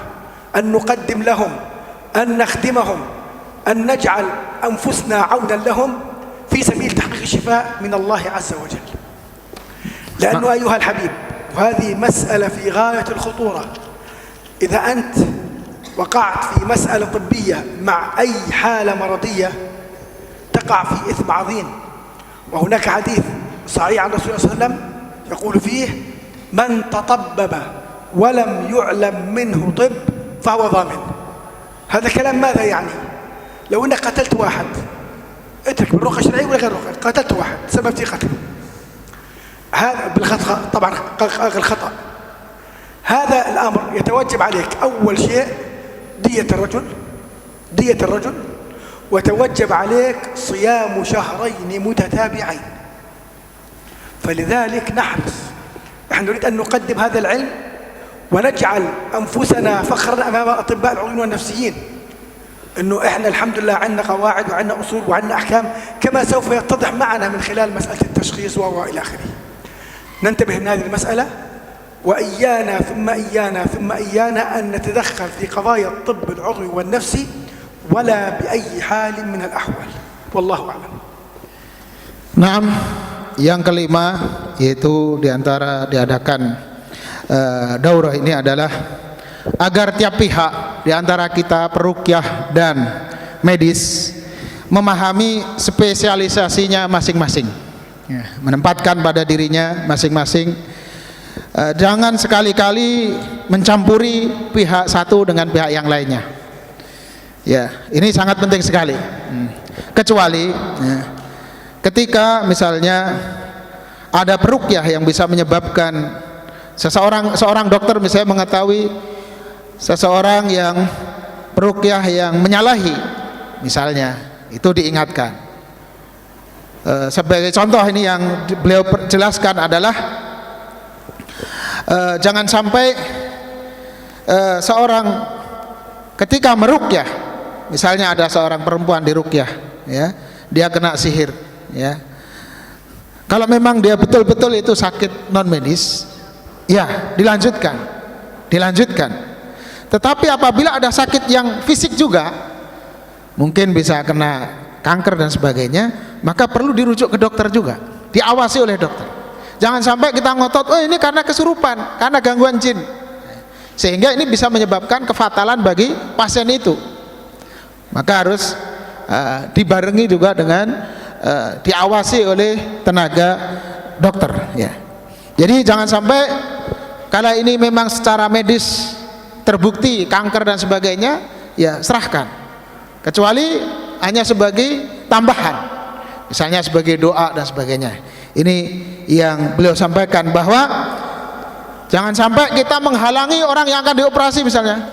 أن نقدم لهم، أن نخدمهم، أن نجعل أنفسنا عونا لهم في سبيل تحقيق الشفاء من الله عز وجل. لأنه أيها الحبيب، وهذه مسألة في غاية الخطورة، إذا أنت وقعت في مسألة طبية مع أي حالة مرضية تقع في إثم عظيم. وهناك حديث صحيح عن رسول الله صلى الله عليه وسلم يقول فيه: من تطبب ولم يعلم منه طب فهو ضامن. هذا كلام ماذا يعني؟ لو أنك قتلت واحد، اترك بالرقية الشرعية ولا غير الرقية، قتلت واحد سبب في قتله، هذا بالخطأ طبعا، الخطأ، هذا الأمر يتوجب عليك أول شيء دية الرجل دية الرجل وتوجب عليك صيام شهرين متتابعين. فلذلك نحرص، نحن نريد أن نقدم هذا العلم ونجعل أنفسنا فخرا أمام أطباء العيون والنفسيين، أنه إحنا الحمد لله عندنا قواعد وعندنا أصول وعندنا أحكام، كما سوف يتضح معنا من خلال مسألة التشخيص وإلى آخره. ننتبه من هذه المسألة، وإيانا ثم إيانا أن نتدخل في قضايا الطب العضوي والنفسي ولا بأي حال من الأحوال، والله أعلم. Naam, yang kelima yaitu diantara diadakan daurah ini adalah agar tiap pihak diantara kita peruqyah dan medis memahami spesialisasinya masing-masing, menempatkan pada dirinya masing-masing. Jangan sekali-kali mencampuri pihak satu dengan pihak yang lainnya. Ya, ini sangat penting sekali. Kecuali ketika misalnya ada peruqyah yang bisa menyebabkan seorang dokter misalnya mengetahui seseorang yang peruqyah yang menyalahi, misalnya, itu diingatkan. Sebagai contoh ini yang beliau jelaskan adalah jangan sampai seorang ketika meruqyah, misalnya ada seorang perempuan diruqyah, ya, dia kena sihir, ya. Kalau memang dia betul-betul itu sakit non medis, ya dilanjutkan. Tetapi apabila ada sakit yang fisik juga, mungkin bisa kena kanker dan sebagainya, maka perlu dirujuk ke dokter juga, diawasi oleh dokter. Jangan sampai kita ngotot, oh ini karena kesurupan, karena gangguan jin, sehingga ini bisa menyebabkan kefatalan bagi pasien itu. Maka harus dibarengi juga dengan diawasi oleh tenaga dokter, ya. Jadi jangan sampai kalau ini memang secara medis terbukti kanker dan sebagainya, ya serahkan, kecuali hanya sebagai tambahan, misalnya sebagai doa dan sebagainya. Ini yang beliau sampaikan, bahwa jangan sampai kita menghalangi orang yang akan dioperasi misalnya,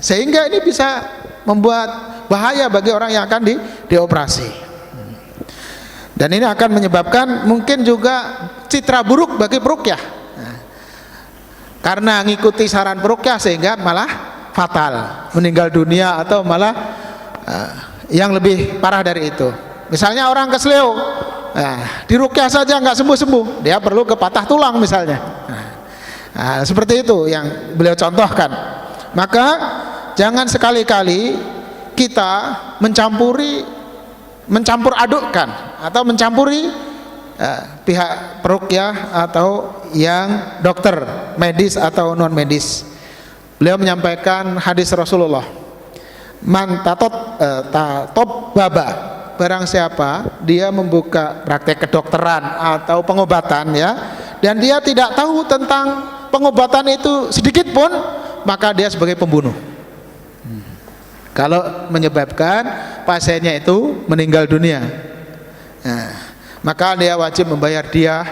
sehingga ini bisa membuat bahaya bagi orang yang akan dioperasi, dan ini akan menyebabkan mungkin juga citra buruk bagi peruqyah, karena ngikuti saran peruqyah sehingga malah fatal, meninggal dunia, atau malah yang lebih parah dari itu. Misalnya orang kesleo, diruqyah saja nggak sembuh-sembuh, dia perlu ke patah tulang misalnya. Seperti itu yang beliau contohkan. Maka jangan sekali-kali kita mencampur adukkan atau mencampuri pihak peruqyah atau yang dokter medis atau non medis. Beliau menyampaikan hadis Rasulullah, man tatop baba, barang siapa dia membuka praktek kedokteran atau pengobatan, ya, dan dia tidak tahu tentang pengobatan itu sedikit pun, maka dia sebagai pembunuh. Kalau menyebabkan pasiennya itu meninggal dunia, maka dia wajib membayar diah,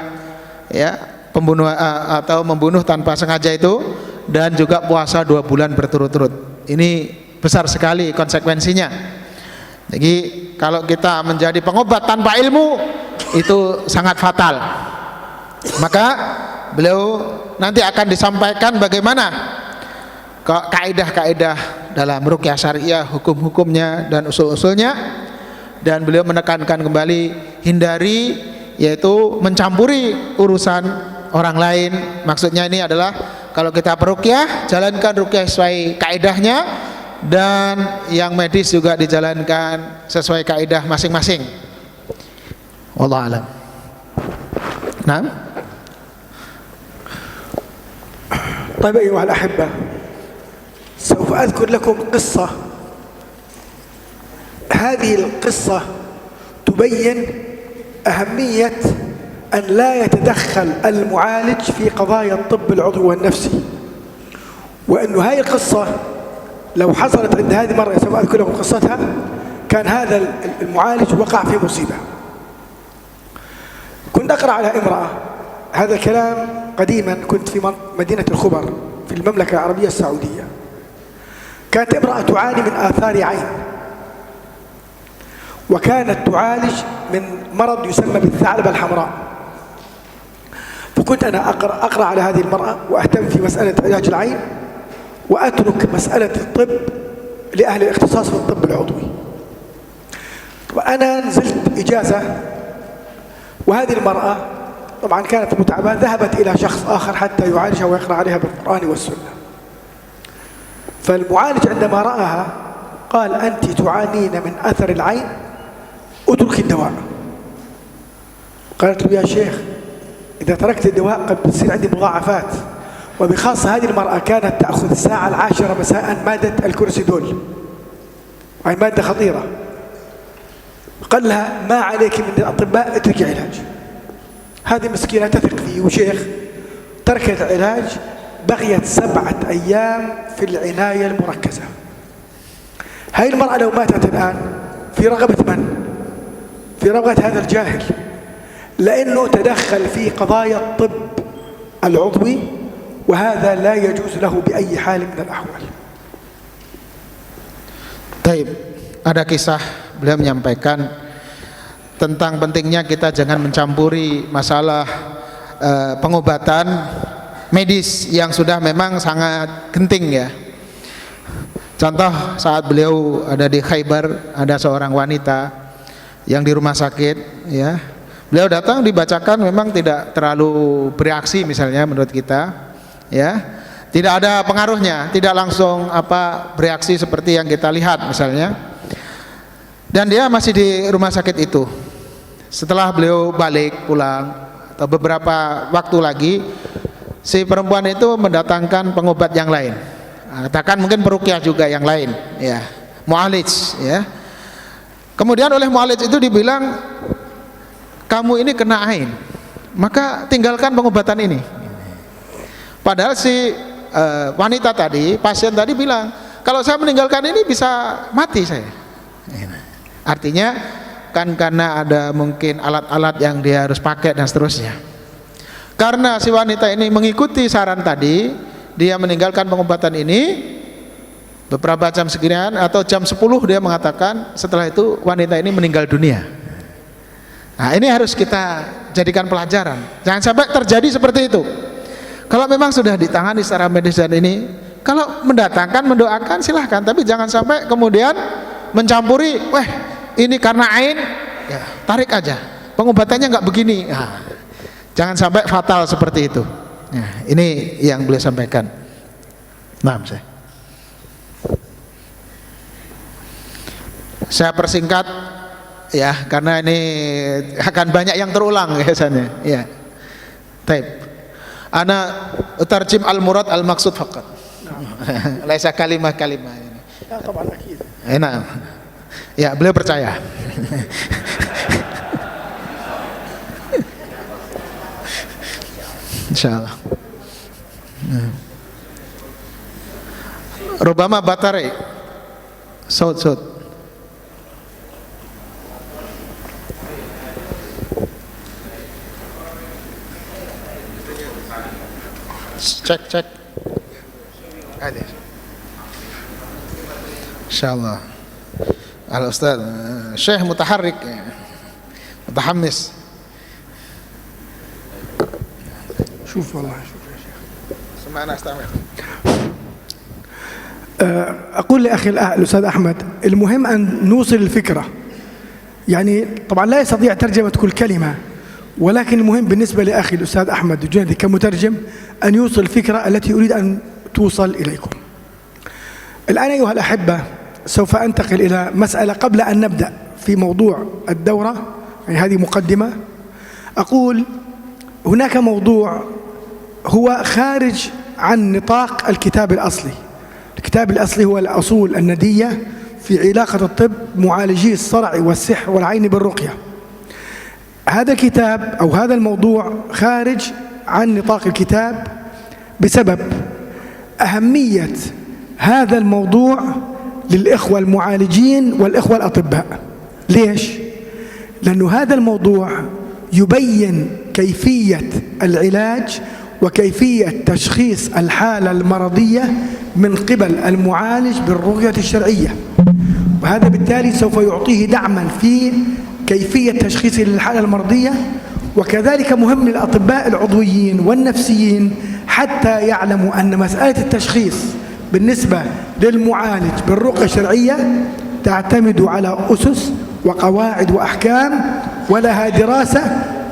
ya, pembunuh atau membunuh tanpa sengaja itu, dan juga puasa 2 bulan berturut-turut. Ini besar sekali konsekuensinya. Jadi kalau kita menjadi pengobat tanpa ilmu, itu sangat fatal. Maka beliau nanti akan disampaikan bagaimana kaidah-kaidah dalam ruqyah syariah, hukum-hukumnya dan usul-usulnya. Dan beliau menekankan kembali, hindari yaitu mencampuri urusan orang lain. Maksudnya ini adalah kalau kita peruqyah, jalankan ruqyah sesuai kaidahnya, dan yang medis juga dijalankan sesuai kaidah masing-masing. Wallahu a'lam. Naam. طيب أيها الأحبة، سوف أذكر لكم قصة. هذه القصة تبين أهمية أن لا يتدخل المعالج في قضايا الطب العضوي والنفسي، وأن هذه القصة لو حصلت عند هذه المرة، سوف أذكر لكم قصتها، كان هذا المعالج وقع في مصيبة. كنت أقرأ على امرأة، هذا الكلام قديما، كنت في مدينة الخبر في المملكة العربية السعودية. كانت امرأة تعاني من آثار عين، وكانت تعالج من مرض يسمى بالثعلبة الحمراء. فكنت أنا أقرأ على هذه المرأة وأهتم في مسألة علاج العين، وأترك مسألة الطب لأهل الاختصاص في الطب العضوي. وأنا نزلت إجازة، وهذه المرأة طبعا كانت متعبة، ذهبت إلى شخص آخر حتى يعالجها ويقرأ عليها بالقرآن والسنة. فالمعالج عندما رآها قال: أنت تعانين من أثر العين، اترك الدواء. قالت له: يا شيخ، إذا تركت الدواء قد تصير عندي مضاعفات. وبخاصة هذه المرأة كانت تأخذ الساعة 10 مساء مادة الكورسيدول، وهي مادة خطيرة. قال لها: ما عليك من الأطباء، اتركي علاج. هذه مسكينة تثق فيه وشيخ، تركت العلاج، بقيت 7 أيام في العناية المركزة. هاي المرأة لو ماتت الآن في رغبة من؟ في رغبة هذا الجاهل، لأنه تدخل في قضايا الطب العضوي، وهذا لا يجوز له بأي حال من الأحوال. Taib, ada kisah beliau menyampaikan tentang pentingnya kita jangan mencampuri masalah pengobatan medis yang sudah memang sangat genting ya. Contoh saat beliau ada di Khaybar, ada seorang wanita yang di rumah sakit ya. Beliau datang dibacakan memang tidak terlalu bereaksi misalnya menurut kita ya. Tidak ada pengaruhnya, tidak langsung bereaksi seperti yang kita lihat misalnya. Dan dia masih di rumah sakit itu. Setelah beliau balik pulang atau beberapa waktu lagi, si perempuan itu mendatangkan pengobat yang lain. Katakan mungkin peruqyah juga yang lain, ya, mu'alij, ya. Kemudian oleh mu'alij itu dibilang, kamu ini kena ain, maka tinggalkan pengobatan ini. Padahal si wanita tadi, pasien tadi bilang, kalau saya meninggalkan ini bisa mati saya. Artinya kan karena ada mungkin alat-alat yang dia harus pakai dan seterusnya. Karena si wanita ini mengikuti saran tadi, dia meninggalkan pengobatan ini. Beberapa jam sekian atau jam 10 dia mengatakan, setelah itu wanita ini meninggal dunia. Nah, ini harus kita jadikan pelajaran. Jangan sampai terjadi seperti itu. Kalau memang sudah ditangani secara medis dan ini, kalau mendatangkan, mendoakan silahkan, tapi jangan sampai kemudian mencampuri, weh ini karena ain, ya, tarik aja, pengobatannya nggak begini. Nah, jangan sampai fatal seperti itu. Nah, ini yang beliau sampaikan. Nah, saya persingkat ya, karena ini akan banyak yang terulang biasanya. Ya, taib. Ana utarjim al-murad al-maqsud faqat. Laisa kalimah-kalimah ini. Ya, طبعا أكيد. Enak. Ya, beliau percaya. Insyaallah. Rubama batari. Saud. Cek. Ada. Insyaallah. Al-Ustaz Syekh mutaharrik, mutahammis. شوف والله شوف يا شيخ. سمعنا استمع. أقول لأخي الأستاذ أحمد، المهم أن نوصل الفكرة. يعني طبعا لا يستطيع ترجمة كل كلمة، ولكن المهم بالنسبة لأخي الأستاذ أحمد الجندي كمترجم أن يوصل الفكرة التي أريد أن توصل إليكم. الآن أيها الأحبة، سوف أنتقل إلى مسألة قبل أن نبدأ في موضوع الدورة، يعني هذه مقدمة. أقول هناك موضوع هو خارج عن نطاق الكتاب الأصلي. الكتاب الأصلي هو الأصول الندية في علاقة الطب معالجي الصرع والسحر والعين بالرقية. هذا الكتاب أو هذا الموضوع خارج عن نطاق الكتاب بسبب أهمية هذا الموضوع للإخوة المعالجين والإخوة الأطباء. ليش؟ لأن هذا الموضوع يبين كيفية العلاج وكيفية تشخيص الحالة المرضية من قبل المعالج بالرقية الشرعية، وهذا بالتالي سوف يعطيه دعما في كيفية تشخيصه للحالة المرضية. وكذلك مهم للأطباء العضويين والنفسيين حتى يعلموا أن مسألة التشخيص بالنسبة للمعالج بالرقية الشرعية تعتمد على أسس وقواعد وأحكام ولها دراسة،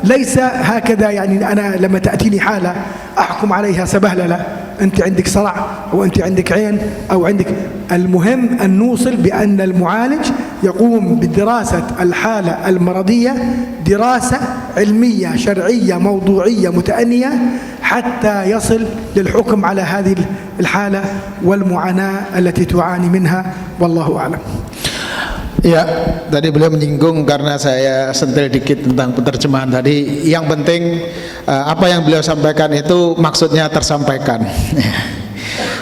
ليس هكذا يعني أنا لما تأتيني حالة أحكم عليها سبهللة، أنت عندك صرع أو أنت عندك عين أو عندك. المهم أن نوصل بأن المعالج يقوم بدراسة الحالة المرضية دراسة علمية شرعية موضوعية متأنية حتى يصل للحكم على هذه الحالة والمعاناة التي تعاني منها، والله أعلم. Ya, tadi beliau menyinggung karena saya sentil dikit tentang penerjemahan tadi. Yang penting apa yang beliau sampaikan itu maksudnya tersampaikan.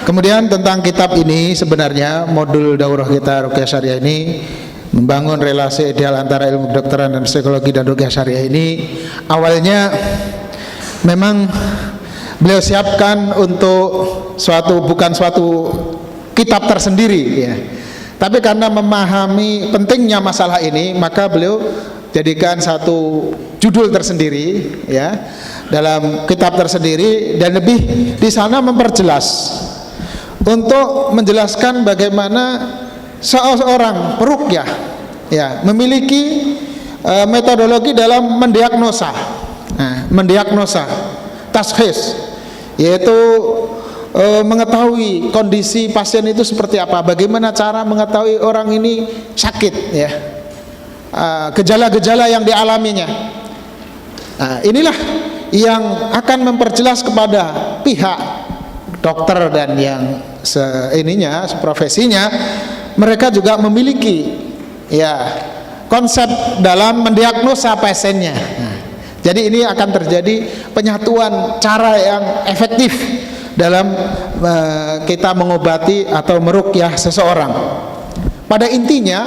Kemudian tentang kitab ini, sebenarnya modul daurah kita Ruqyah Syariah ini membangun relasi ideal antara ilmu kedokteran dan psikologi dan Ruqyah Syariah ini awalnya memang beliau siapkan untuk bukan suatu kitab tersendiri ya. Tapi karena memahami pentingnya masalah ini, maka beliau jadikan satu judul tersendiri ya, dalam kitab tersendiri, dan lebih di sana memperjelas untuk menjelaskan bagaimana seorang peruqyah ya memiliki metodologi dalam mendiagnosa, tashkhis, yaitu mengetahui kondisi pasien itu seperti apa, bagaimana cara mengetahui orang ini sakit ya, gejala-gejala yang dialaminya. Inilah yang akan memperjelas kepada pihak dokter dan yang profesinya, mereka juga memiliki ya konsep dalam mendiagnosa pasiennya. Jadi ini akan terjadi penyatuan cara yang efektif dalam kita mengobati atau meruqyah seseorang. Pada intinya,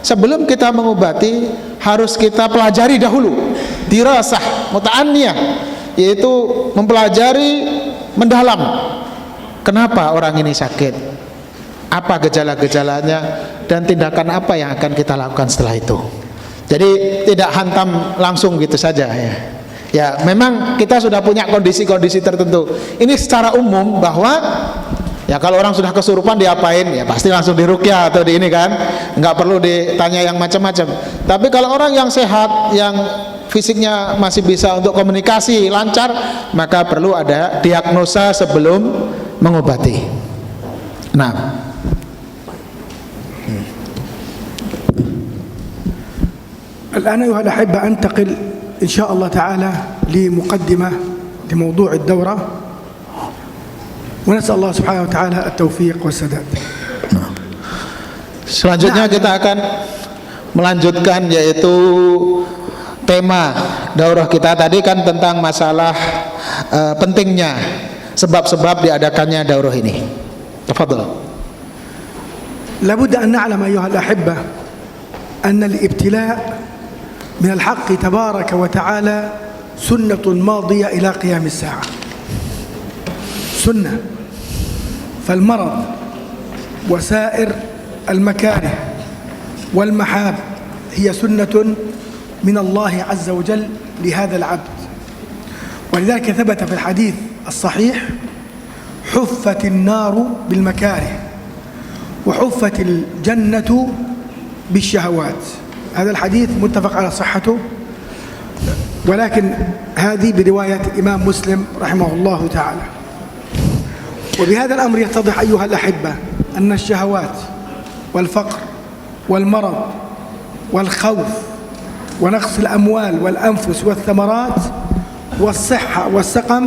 sebelum kita mengobati harus kita pelajari dahulu dirasah muta'anniyah, yaitu mempelajari mendalam kenapa orang ini sakit, apa gejala-gejalanya, dan tindakan apa yang akan kita lakukan setelah itu. Jadi tidak hantam langsung gitu saja ya. Ya, memang kita sudah punya kondisi-kondisi tertentu. Ini secara umum bahwa ya kalau orang sudah kesurupan diapain? Ya pasti langsung diruqyah atau di ini kan. Enggak perlu ditanya yang macam-macam. Tapi kalau orang yang sehat, yang fisiknya masih bisa untuk komunikasi lancar, maka perlu ada diagnosa sebelum mengobati. Nah, الآن أيها الأحبة أنتقل إن شاء الله تعالى لمقدمة لموضوع الدورة، ونسأل الله سبحانه وتعالى التوفيق والسداد. Selanjutnya kita akan melanjutkan, yaitu tema daurah kita tadi kan tentang masalah pentingnya sebab-sebab diadakannya daurah ini. Tafadhal. لابد أن نعلم أيها الأحبة أن الابتلاء من الحق تبارك وتعالى سنة ماضية إلى قيام الساعة، سنة. فالمرض وسائر المكاره والمحاب هي سنة من الله عز وجل لهذا العبد. ولذلك ثبت في الحديث الصحيح: حفت النار بالمكاره وحفت الجنة بالشهوات. هذا الحديث متفق على صحته، ولكن هذه برواية إمام مسلم رحمه الله تعالى. وبهذا الأمر يتضح أيها الأحبة أن الشهوات والفقر والمرض والخوف ونقص الأموال والأنفس والثمرات والصحة والسقم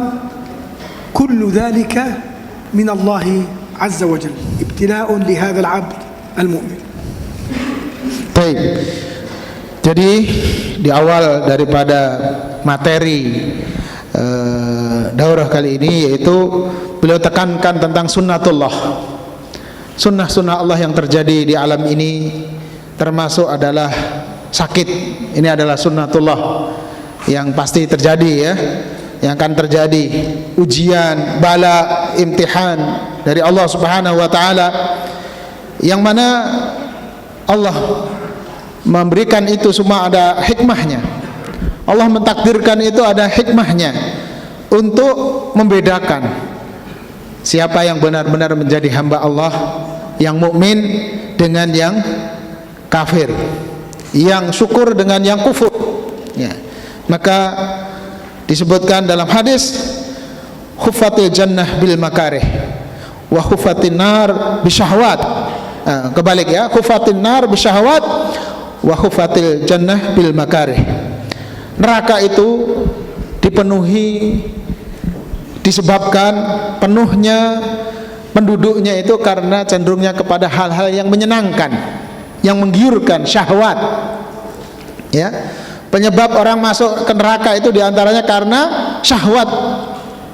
كل ذلك من الله عز وجل ابتلاء لهذا العبد المؤمن. Baik. Jadi di awal daripada materi daurah kali ini, yaitu beliau tekankan tentang sunnatullah, sunnah-sunnah Allah yang terjadi di alam ini, termasuk adalah sakit. Ini adalah sunnatullah yang pasti terjadi ya, yang akan terjadi ujian, bala, imtihan, dari Allah Subhanahu wa taala, yang mana Allah memberikan itu semua ada hikmahnya. Allah mentakdirkan itu ada hikmahnya untuk membedakan siapa yang benar-benar menjadi hamba Allah, yang mukmin dengan yang kafir, yang syukur dengan yang kufur. Ya. Maka disebutkan dalam hadis, khuffatil jannah bil makarih wa khuffatin nar bisyahwat. Kebalik ya, khuffatin nar bisyahwat wa khuffatil jannah bil makarih. Neraka itu dipenuhi, disebabkan penuhnya penduduknya itu karena cenderungnya kepada hal-hal yang menyenangkan, yang menggiurkan, syahwat. Ya, penyebab orang masuk ke neraka itu diantaranya karena syahwat,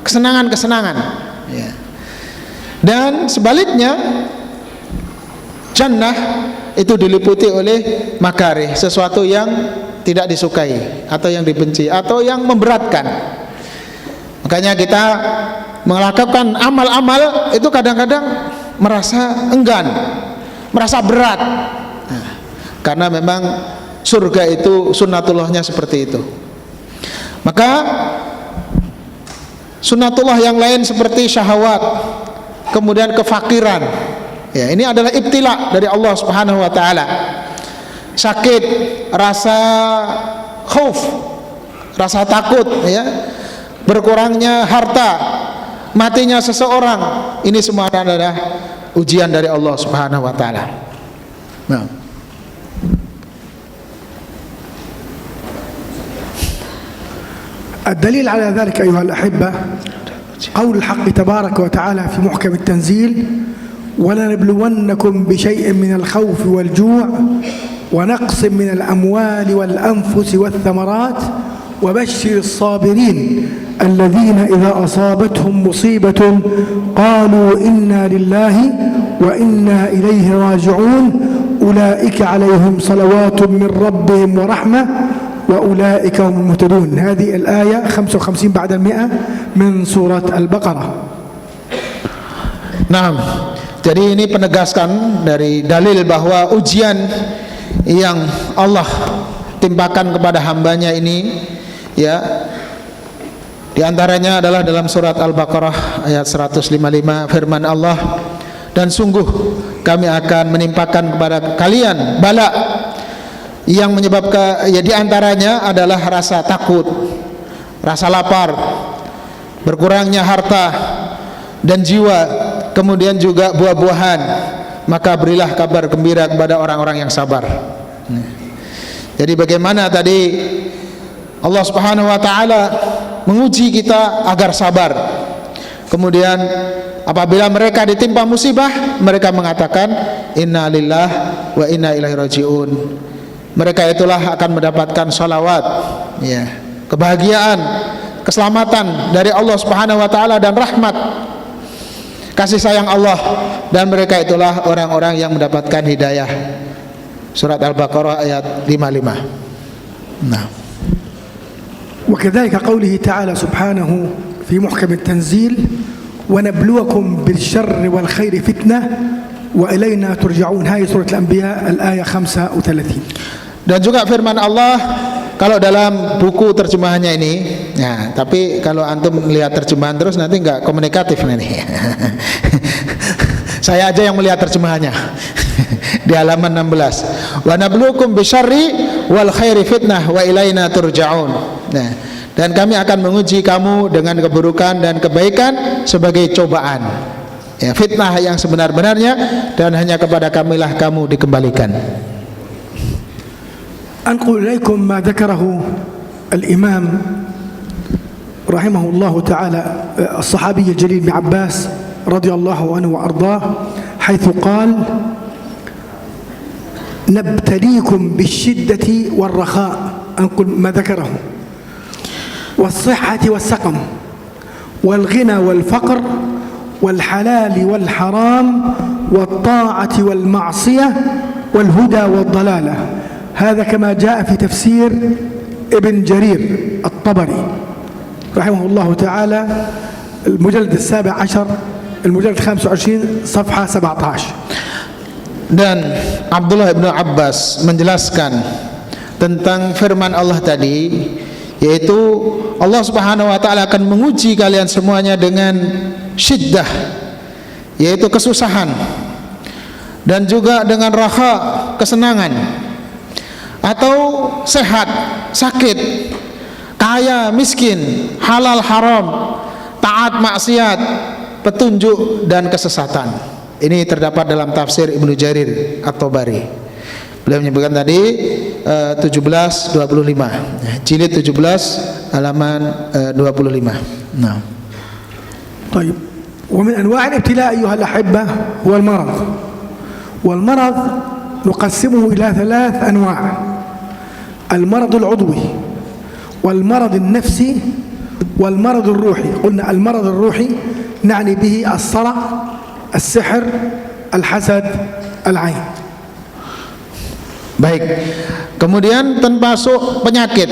kesenangan-kesenangan. Ya. Dan sebaliknya, jannah itu diliputi oleh makarih, sesuatu yang tidak disukai atau yang dibenci atau yang memberatkan. Makanya kita melakukan amal-amal itu kadang-kadang merasa enggan, merasa berat. Nah, karena memang surga itu sunnatullahnya seperti itu. Maka sunnatullah yang lain seperti syahwat, kemudian kefakiran, ya, ini adalah ibtila dari Allah Subhanahu wa taala. Sakit, rasa khauf, rasa takut, ya, berkurangnya harta, matinya seseorang, ini semua adalah ujian dari Allah Subhanahu wa taala. Nah, الدليل على ذلك أيها الأحبة قول الحق تبارك وتعالى في محكم التنزيل: ولنبلونكم بشيء من الخوف والجوع ونقص من الأموال والأنفس والثمرات وبشر الصابرين الذين إذا أصابتهم مصيبة قالوا إنا لله وإنا إليه راجعون أولئك عليهم صلوات من ربهم ورحمة وأولئك هم المهتدون. هذه الآية 55 بعد 100 من سورة البقرة. Nah, jadi ini penegaskan dari dalil bahwa ujian yang Allah timpakan kepada hambanya ini, ya, di antaranya adalah dalam surat Al-Baqarah ayat 155, firman Allah, dan sungguh kami akan menimpakan kepada kalian bala yang menyebabkan, ya, di antaranya adalah rasa takut, rasa lapar, berkurangnya harta dan jiwa, kemudian juga buah-buahan. Maka berilah kabar gembira kepada orang-orang yang sabar. Jadi bagaimana tadi Allah Subhanahu wa taala menguji kita agar sabar. Kemudian apabila mereka ditimpa musibah, mereka mengatakan inna lillahi wa inna ilaihi rajiun. Mereka itulah akan mendapatkan salawat, ya, kebahagiaan, keselamatan dari Allah Subhanahu wa taala dan rahmat, kasih sayang Allah, dan mereka itulah orang-orang yang mendapatkan hidayah. Surat Al-Baqarah ayat 55. Nah, وكذلك قوله تعالى سبحانه في محكم التنزيل: ونبلوكم بالشر والخير فتنة وإلينا ترجعون. هذه سورة الأنبياء الآية 35. Dan juga firman Allah, kalau dalam buku terjemahannya ini, ya, tapi kalau antum melihat terjemahan terus nanti nggak komunikatif nanti. Saya aja yang melihat terjemahannya. Di halaman 16. Wa nabluukum bisyarri wal khairi fitnah wa ilaina turja'un. Nah, dan kami akan menguji kamu dengan keburukan dan kebaikan sebagai cobaan. Ya, fitnah yang sebenar-benarnya, dan hanya kepada kamilah kamu dikembalikan. أنقل إليكم ما ذكره الإمام رحمه الله تعالى الصحابي الجليل ابن عباس رضي الله عنه وأرضاه، حيث قال: نبتليكم بالشدة والرخاء، أنقل ما ذكره، والصحة والسقم، والغنى والفقر، والحلال والحرام، والطاعة والمعصية، والهدى والضلالة. هذا كما جاء في تفسير ابن جرير الطبري رحمه الله تعالى المجلد 17 المجلد 25 صفحة 17. Dan Abdullah bin Abbas menjelaskan tentang firman Allah tadi, yaitu Allah Subhanahu wa taala akan menguji kalian semuanya dengan syiddah, yaitu kesusahan, dan juga dengan raha, kesenangan, atau sehat, sakit, kaya, miskin, halal, haram, taat, maksiat, petunjuk dan kesesatan. Ini terdapat dalam tafsir Ibnu Jarir At-Tabari. Beliau menyebutkan tadi 17:25, jilid 17 halaman 25. Nah. طيب، ومن أنواع الابتلاء أيها الأحبة هو المرض. والمرض نقسمه إلى 3 أنواع: المرض العضوي، والمرض النفسي، والمرض الروحي. قلنا المرض الروحي نعني به الصرع، السحر، الحسد، العين. Baik. Kemudian termasuk penyakit.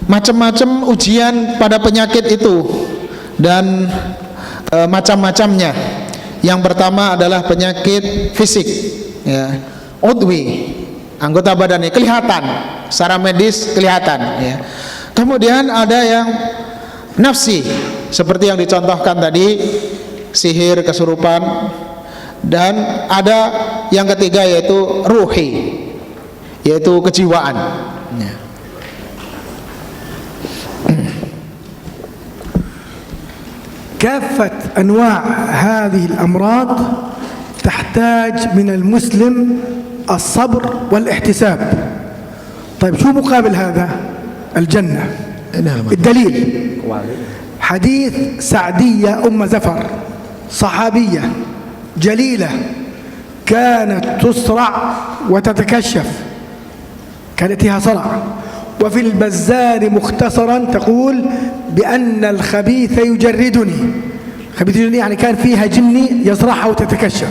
Macam-macam ujian pada penyakit itu dan macam-macamnya. Yang pertama adalah penyakit fisik, ya. Udwi, anggota badannya kelihatan, secara medis kelihatan, ya. Kemudian ada yang nafsi, seperti yang dicontohkan tadi, sihir, kesurupan, dan ada yang ketiga yaitu ruhi, yaitu kejiwaan. كافة أنواع هذه الأمراض تحتاج من المسلم الصبر والاحتساب. طيب، شو مقابل هذا؟ الجنة. الدليل حديث سعدية أم زفر، صحابية جليلة كانت تصرع وتتكشف، كانت لها صرع. وفي البزار مختصرا تقول بأن الخبيث يجردني. خبيث يجردني يعني كان فيها جني يصرعها وتتكشف.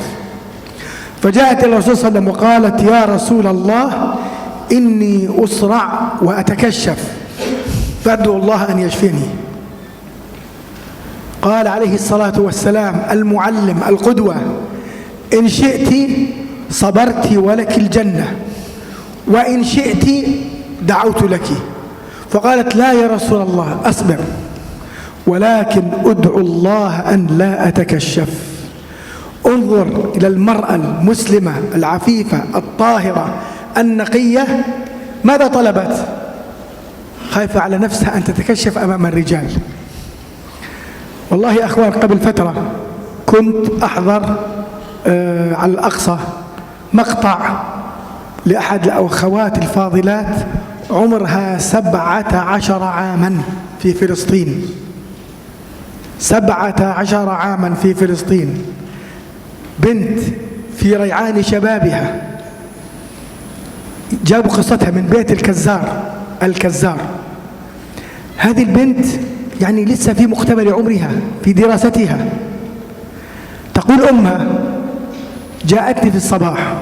فجاءت الرسول صلى الله عليه وسلم وقالت: يا رسول الله، إني أصرع وأتكشف، فأدعو الله أن يشفيني. قال عليه الصلاة والسلام المعلم القدوة: إن شئت صبرت ولك الجنة، وإن شئت دعوت لك. فقالت: لا يا رسول الله، أصبر، ولكن أدعو الله أن لا أتكشف. انظر إلى المرأة المسلمة العفيفة الطاهرة النقية، ماذا طلبت؟ خايفة على نفسها أن تتكشف أمام الرجال. والله يا أخوان، قبل فترة كنت أحضر على الأقصى مقطع لأحد الأخوات الفاضلات عمرها 17 عاما في فلسطين. 17 عاما في فلسطين، بنت في ريعان شبابها. جابوا قصتها من بيت الكزار. هذه البنت يعني لسه في مقتبل عمرها، في دراستها. تقول أمها: جاءتني في الصباح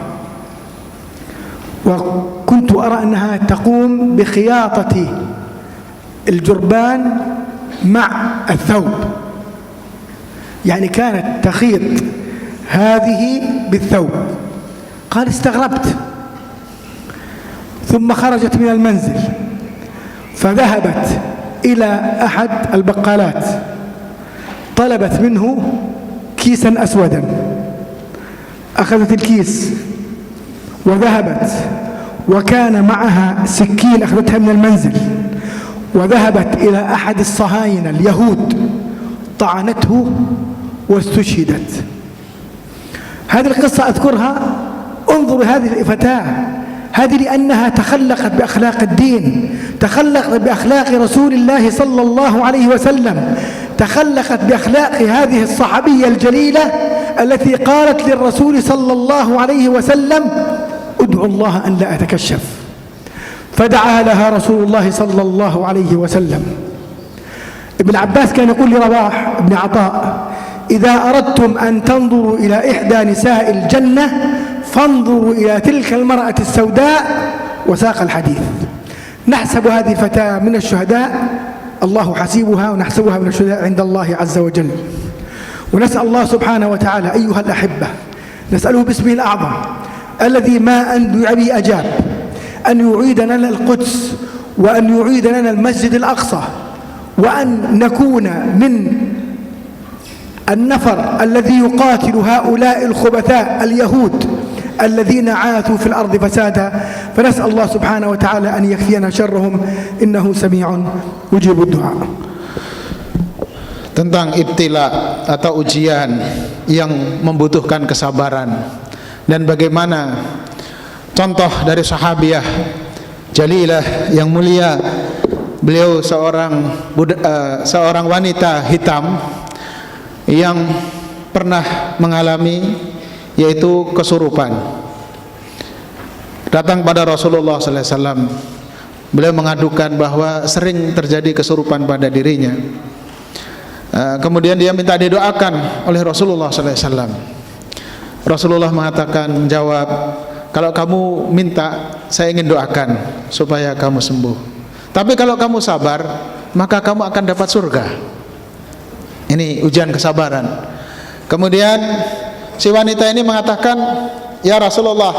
وكنت أرى أنها تقوم بخياطة الجربان مع الثوب، يعني كانت تخيط هذه بالثوب. قال: استغربت. ثم خرجت من المنزل فذهبت إلى أحد البقالات، طلبت منه كيسا أسودا، أخذت الكيس وذهبت، وكان معها سكين أخذتها من المنزل، وذهبت إلى أحد الصهاينة اليهود، طعنته واستشهدت. هذه القصة أذكرها. انظروا هذه الفتاة، هذه لأنها تخلقت بأخلاق الدين، تخلقت بأخلاق رسول الله صلى الله عليه وسلم، تخلقت بأخلاق هذه الصحابية الجليلة التي قالت للرسول صلى الله عليه وسلم: ادعو الله أن لا أتكشف. فدعا لها رسول الله صلى الله عليه وسلم. ابن عباس كان يقول لرواح بن عطاء: إذا أردتم أن تنظروا إلى إحدى نساء الجنة فانظروا إلى تلك المرأة السوداء. وساق الحديث. نحسب هذه الفتاة من الشهداء، الله حسيبها، ونحسبها من الشهداء عند الله عز وجل. ونسأل الله سبحانه وتعالى أيها الأحبة، نسأله باسمه الأعظم الذي ما أن به أجاب أن يعيد لنا القدس وأن يعيد لنا المسجد الأقصى، وأن نكون من النفر الذي يقاتل هؤلاء الخبثاء اليهود الذين عاثوا في الأرض فسادا. فنسأل الله سبحانه وتعالى أن يكفينا شرهم إنه سميع يجيب الدعاء. Tentang ibtila atau ujian yang membutuhkan kesabaran, dan bagaimana contoh dari sahabiah jalilah yang mulia, beliau seorang wanita hitam yang pernah mengalami yaitu kesurupan. Datang pada Rasulullah sallallahu alaihi wasallam, beliau mengadukan bahwa sering terjadi kesurupan pada dirinya. Kemudian dia minta didoakan oleh Rasulullah sallallahu alaihi wasallam. Rasulullah mengatakan, menjawab, kalau kamu minta, saya ingin doakan supaya kamu sembuh. Tapi kalau kamu sabar, maka kamu akan dapat surga. Ini ujian kesabaran. Kemudian si wanita ini mengatakan, ya Rasulullah,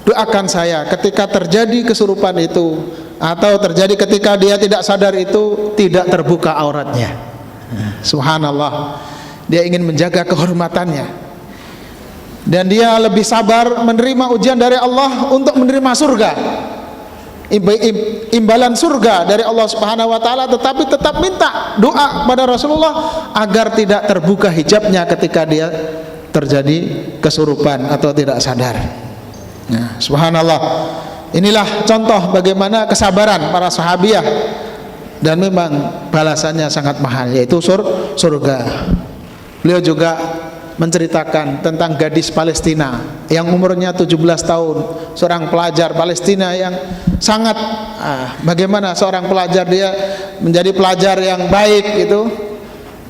doakan saya ketika terjadi kesurupan itu, atau terjadi ketika dia tidak sadar itu, tidak terbuka auratnya. Subhanallah, dia ingin menjaga kehormatannya, dan dia lebih sabar menerima ujian dari Allah untuk menerima surga, imbalan surga dari Allah Subhanahu wa taala, tetapi tetap minta doa pada Rasulullah agar tidak terbuka hijabnya ketika dia terjadi kesurupan atau tidak sadar. Nah, subhanallah, inilah contoh bagaimana kesabaran para sahabiah, dan memang balasannya sangat mahal, yaitu surga. Beliau juga menceritakan tentang gadis Palestina yang umurnya 17 tahun, seorang pelajar Palestina yang sangat bagaimana seorang pelajar dia menjadi pelajar yang baik itu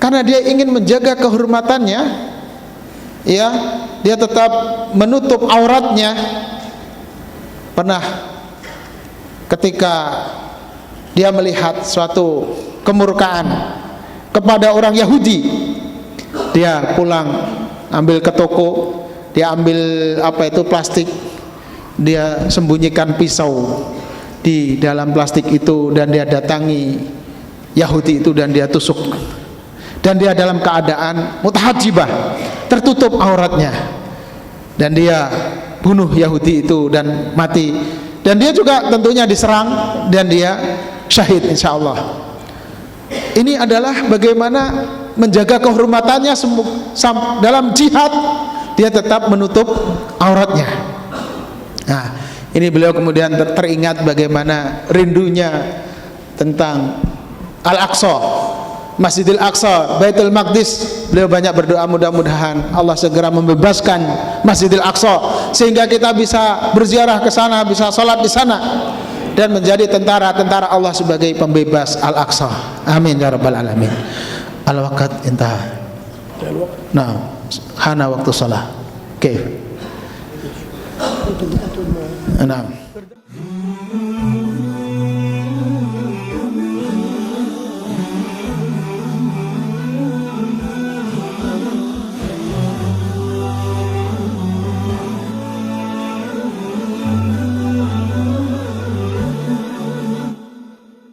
karena dia ingin menjaga kehormatannya, ya, dia tetap menutup auratnya. Pernah ketika dia melihat suatu kemurkaan kepada orang Yahudi, dia pulang ambil ke toko, dia ambil plastik, dia sembunyikan pisau di dalam plastik itu, dan dia datangi Yahudi itu dan dia tusuk, dan dia dalam keadaan mutahajibah, tertutup auratnya, dan dia bunuh Yahudi itu dan mati, dan dia juga tentunya diserang dan dia syahid insyaallah. Ini adalah bagaimana menjaga kehormatannya dalam jihad, dia tetap menutup auratnya. Nah, ini beliau kemudian teringat bagaimana rindunya tentang Al-Aqsa, Masjidil Aqsa, Baitul Maqdis. Beliau banyak berdoa, mudah-mudahan Allah segera membebaskan Masjidil Aqsa sehingga kita bisa berziarah ke sana, bisa sholat di sana, dan menjadi tentara-tentara Allah sebagai pembebas Al-Aqsa. Amin ya rabbal alamin. Al-waqt intah. Nah, hana waktu salat. Oke. Nah.